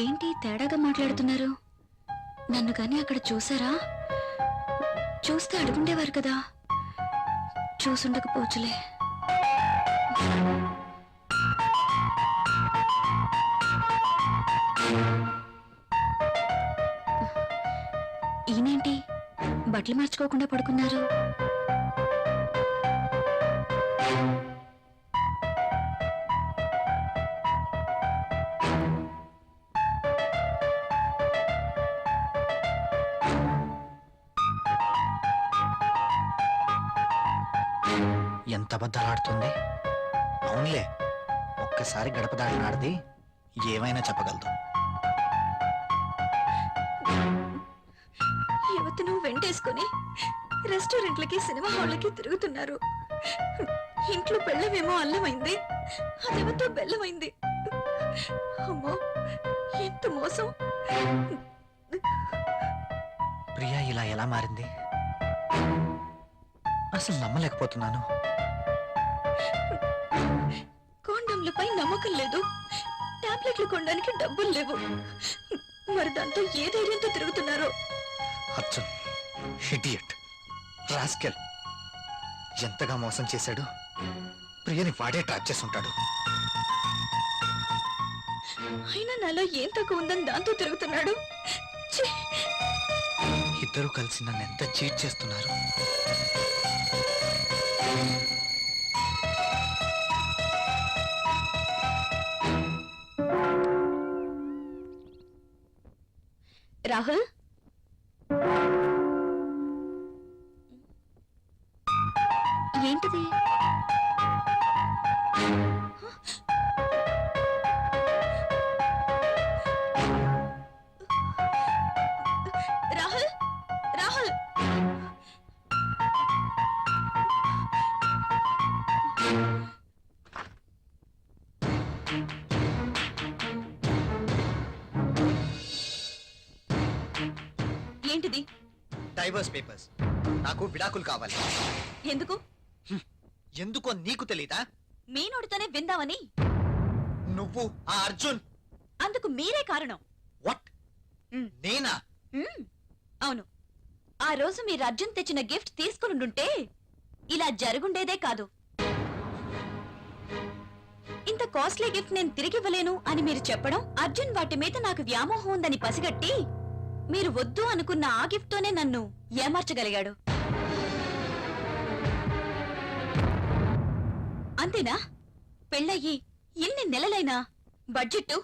Speaker 3: ఏంటి తేడాగా మాట్లాడుతున్నారు? నన్ను కానీ అక్కడ చూసారా? చూస్తే అడుగుండేవారు కదా. చూసుండకపోవచ్చులే. ఈయనేంటి బట్టలు మార్చుకోకుండా పడుకున్నారు?
Speaker 2: ఎంత అబద్ధాలాడుతుంది. అవునులే, ఒక్కసారి గడప దాటినాడిది ఏమైనా చెప్పగలదు.
Speaker 3: యువతను వెంటేసుకుని రెస్టారెంట్లకి సినిమా హాళ్ళకి తిరుగుతున్నారు. ఇంట్లో బెల్లమేమో అల్లమైంది, అదేమతో బెల్లమైంది. అమ్మో, ఎంత మోసం!
Speaker 2: ప్రియా ఇలా ఎలా మారింది? అసలు నమ్మలేకపోతున్నాను.
Speaker 3: కాండంలపై నమ్మకం లేదు, టాబ్లెట్లు కొనడానికి డబ్బులు లేవు. మరి దాంతో ఏ ధైర్యంతో తిరుగుతున్నారో.
Speaker 2: అచ్చం ఇడియట్ రాస్కెల్ ఎంతగా మోసం చేశాడు. ప్రియని వాడే ట్రాప్ చేసి ఉంటాడు.
Speaker 3: అయినా నాలో ఏం తక్కువ ఉందని దాంతో తిరుగుతున్నాడు. ఛీ!
Speaker 2: ఇద్దరూ కలిసి నన్ను ఎంత చీట్ చేస్తున్నారు.
Speaker 3: రాహుల్, ఏంటిది? రాహుల్, రాహుల్! ఏంటిది?
Speaker 2: Divorce papers. నాకు విడాకులు కావాలి.
Speaker 3: ఎందుకు?
Speaker 2: ఎందుకో నీకు తెలీదా?
Speaker 3: మీ నోటితోనే విందామని.
Speaker 2: నువ్వు ఆ అర్జున్.
Speaker 3: అందుకు మీరే కారణం.
Speaker 2: వాట్? నేనా?
Speaker 3: అవును, ఆ రోజు మీరు అర్జున్ తెచ్చిన గిఫ్ట్ తీసుకునుంటే ఇలా జరుగుండేదే కాదు. ఇంత కాస్ట్లీ గిఫ్ట్ నేను తిరిగివ్వలేను అని మీరు చెప్పడం, అర్జున్ వాటి మీద నాకు వ్యామోహం ఉందని పసిగట్టి మీరు వద్దు అనుకున్న ఆ గిఫ్ట్తోనే నన్ను ఏమార్చగలిగాడు. అంతేనా? పెళ్ళయ్యి ఎన్ని నెలలైనా బడ్జెట్,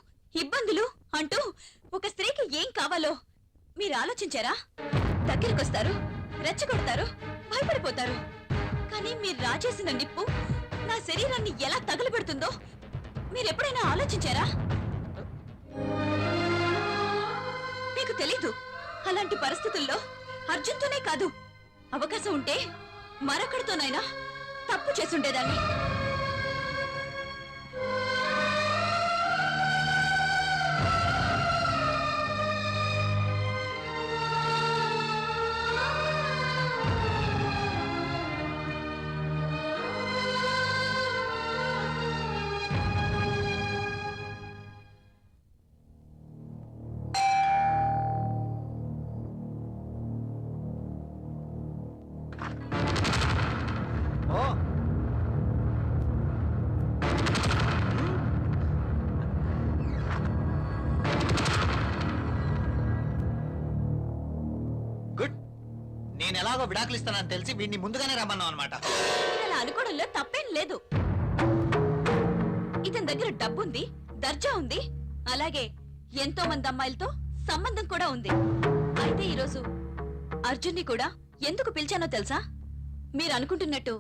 Speaker 3: ఇబ్బందులు అంటూ ఒక స్త్రీకి ఏం కావాలో మీరు ఆలోచించారా? దగ్గరికొస్తారు, రెచ్చగొడతారు, భయపడిపోతారు. కానీ మీరు రాజేసిన నిప్పు నా శరీరాన్ని ఎలా తగలబెడుతుందో మీరెప్పుడైనా ఆలోచించారా? మీకు తెలీదు. అలాంటి పరిస్థితుల్లో అర్జున్తోనే కాదు, అవకాశం ఉంటే మరొకరితోనైనా తప్పు చేసుండేదాన్ని.
Speaker 2: ఓ గుడ్. నేను ఎలాగో విడాకులు ఇస్తానని తెలిసి వీడిని ముందుగానే రమ్మన్నావు అనమాట.
Speaker 3: మీరు అలా అనుకోవడంలో తప్పేం లేదు. ఇతని దగ్గర డబ్బుంది, దర్జా ఉంది, అలాగే ఎంతో మంది అమ్మాయిలతో సంబంధం కూడా ఉంది. అయితే ఈరోజు అర్జున్ని కూడా ఎందుకు పిలిచానో తెలుసా? మీరు అనుకుంటున్నట్టు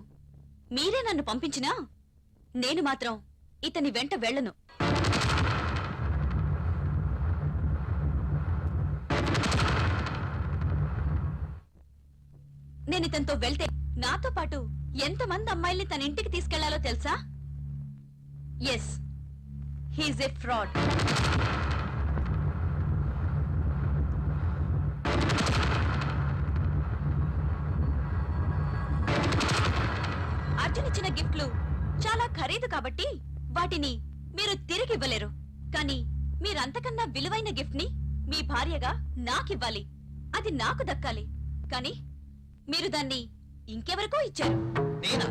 Speaker 3: మీరే నన్ను పంపించినా నేను మాత్రం ఇతని వెంట వెళ్ళను. నేను ఇతనితో వెళ్తే నాతో పాటు ఎంతమంది అమ్మాయిల్ని తన ఇంటికి తీసుకెళ్లాలో తెలుసా? Yes, he's a fraud. Arjun ఇచ్చిన గిఫ్ట్లు చాలా ఖరీదు కాబట్టి వాటిని మీరు తిరిగి ఇవ్వలేరు. కానీ మీరంతకన్నా విలువైన గిఫ్ట్ ని మీ భార్యగా నాకివ్వాలి. అది నాకు దక్కాలి. కానీ మీరు దాన్ని ఇంకెవరికో ఇచ్చారు.
Speaker 2: నేనా?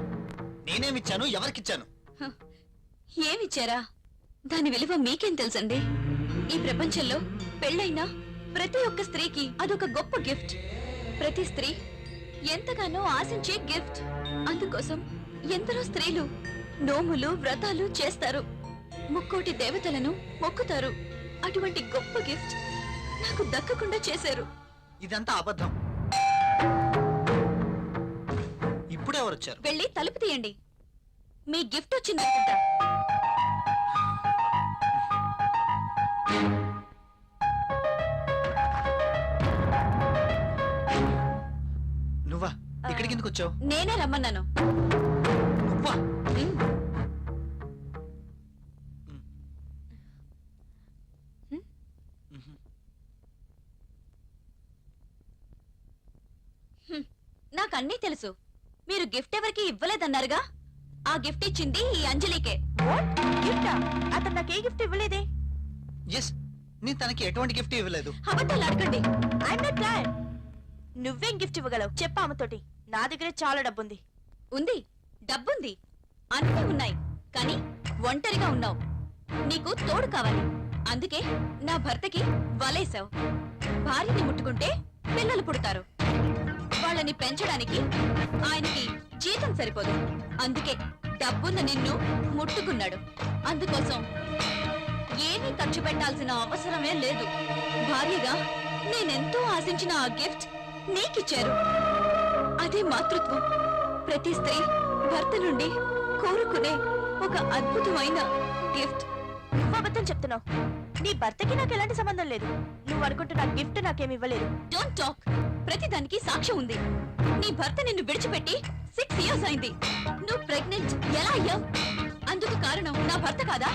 Speaker 2: నేనేమిచ్చాను? ఎవరికిచ్చాను?
Speaker 3: ఏమిచ్చారా? దాని విలువ మీకేం తెలుసండి? ఈ ప్రపంచంలో పెళ్ళైన ప్రతి ఒక్క స్త్రీకి అదొక గొప్ప గిఫ్ట్. ప్రతి స్త్రీ ఎంతగానో ఆశించే గిఫ్ట్. అందుకోసం ఎందరో స్త్రీలు నోములు, వ్రతాలు చేస్తారు, ముక్కోటి దేవతలను మొక్కుతారు. అటువంటి గొప్ప గిఫ్ట్ నాకు దక్కకుండా చేశారు.
Speaker 2: ఇదంతా అబద్ధం. ఇప్పుడే ఎవరు వచ్చారు?
Speaker 3: వెళ్ళి తలుపు తీయండి. మీ గిఫ్ట్ వచ్చిందనుకుంటా.
Speaker 2: నువ్వా? ఇక్కడికి ఎందుకు వచ్చావు?
Speaker 3: నేనే రమ్మన్నాను.
Speaker 2: నువ్వా?
Speaker 3: నాకన్నీ తెలుసు. మీరు గిఫ్ట్ ఎవరికి ఇవ్వలేదన్నారుగా? ఆ గిఫ్ట్ ఇచ్చింది ఈ అంజలికే.
Speaker 9: గిఫ్టా? అతను నాకు ఏ గిఫ్ట్ ఇవ్వలేదే.
Speaker 2: ఎస్, నేను తనకి ఎటువంటి గిఫ్ట్ ఇవ్వలేదు.
Speaker 3: అబద్ధాలు అడగండి.
Speaker 9: I'm not bad. నువ్వేం గిఫ్ట్ ఇవ్వగలవు చెప్పా అమ్మతోటి. నా దగ్గరే చాలా డబ్బుంది.
Speaker 3: ఉంది, డబ్బుంది, అన్నీ ఉన్నాయి. కానీ ఒంటరిగా ఉన్నావు. నీకు తోడు కావాలి. అందుకే నా భర్తకి వలేసావు. భార్యని ముట్టుకుంటే పిల్లలు పుడతారు. వాళ్ళని పెంచడానికి ఆయనకి జీతం సరిపోదు. అందుకే డబ్బున్న నిన్ను ముట్టుకున్నాడు. అందుకోసం ఏమీ ఖర్చు పెట్టాల్సిన అవసరమే లేదు. భార్యగా నేనెంతో ఆశించిన ఆ గిఫ్ట్ నీకిచ్చారు. అదే మాతృత్వం. ప్రతి స్త్రీ భర్త నుండి కోరుకునే ఒక అద్భుతమైన గిఫ్ట్.
Speaker 9: నువ్వు అబద్ధం చెప్తున్నావు. నీ భర్తకి నాకు ఎలాంటి సంబంధం లేదు. నువ్వు అనుకుంటున్న గిఫ్ట్ నాకేమి ఇవ్వలేదు.
Speaker 3: Don't talk. ప్రతిదానికి సాక్ష్యం ఉంది. నీ భర్త నిన్ను విడిచిపెట్టి 6 years అయింది. నువ్వు ప్రెగ్నెంట్ ఎలా అయ్యావు? అందుకు కారణం నా భర్త కాదా?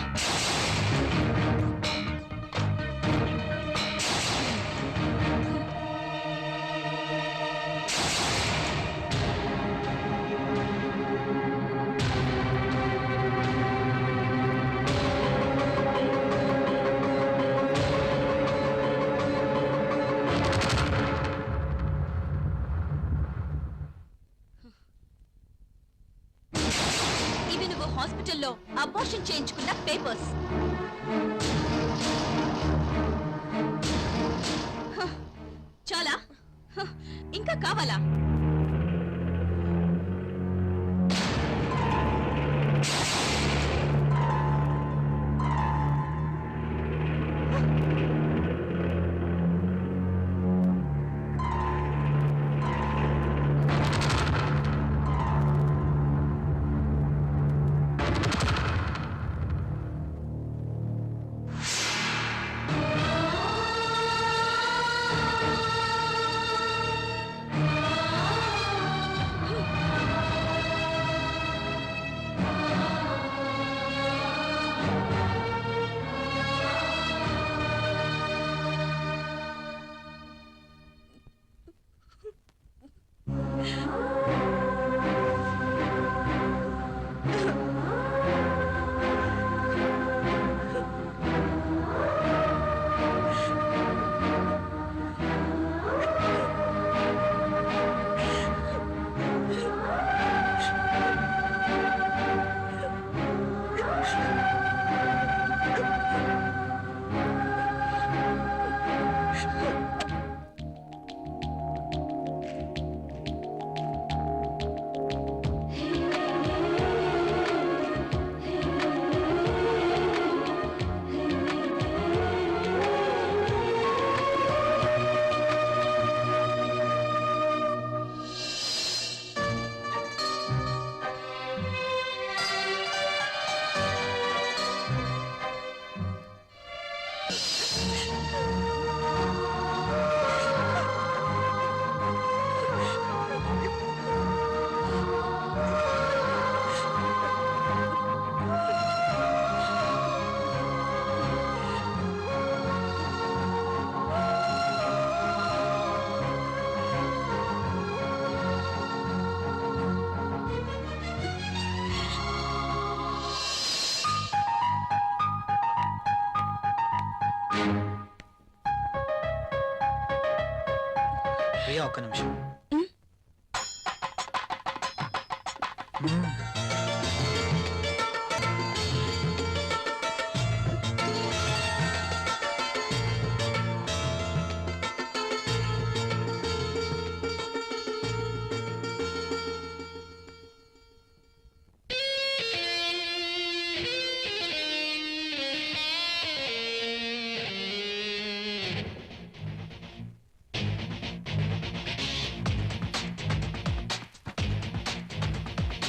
Speaker 3: హాస్పిటల్లో అబార్షన్ చేయించుకున్న పేపర్స్. చాలా? ఇంకా కావాలా?
Speaker 2: ప్రియా ఒక్క నిమిషం.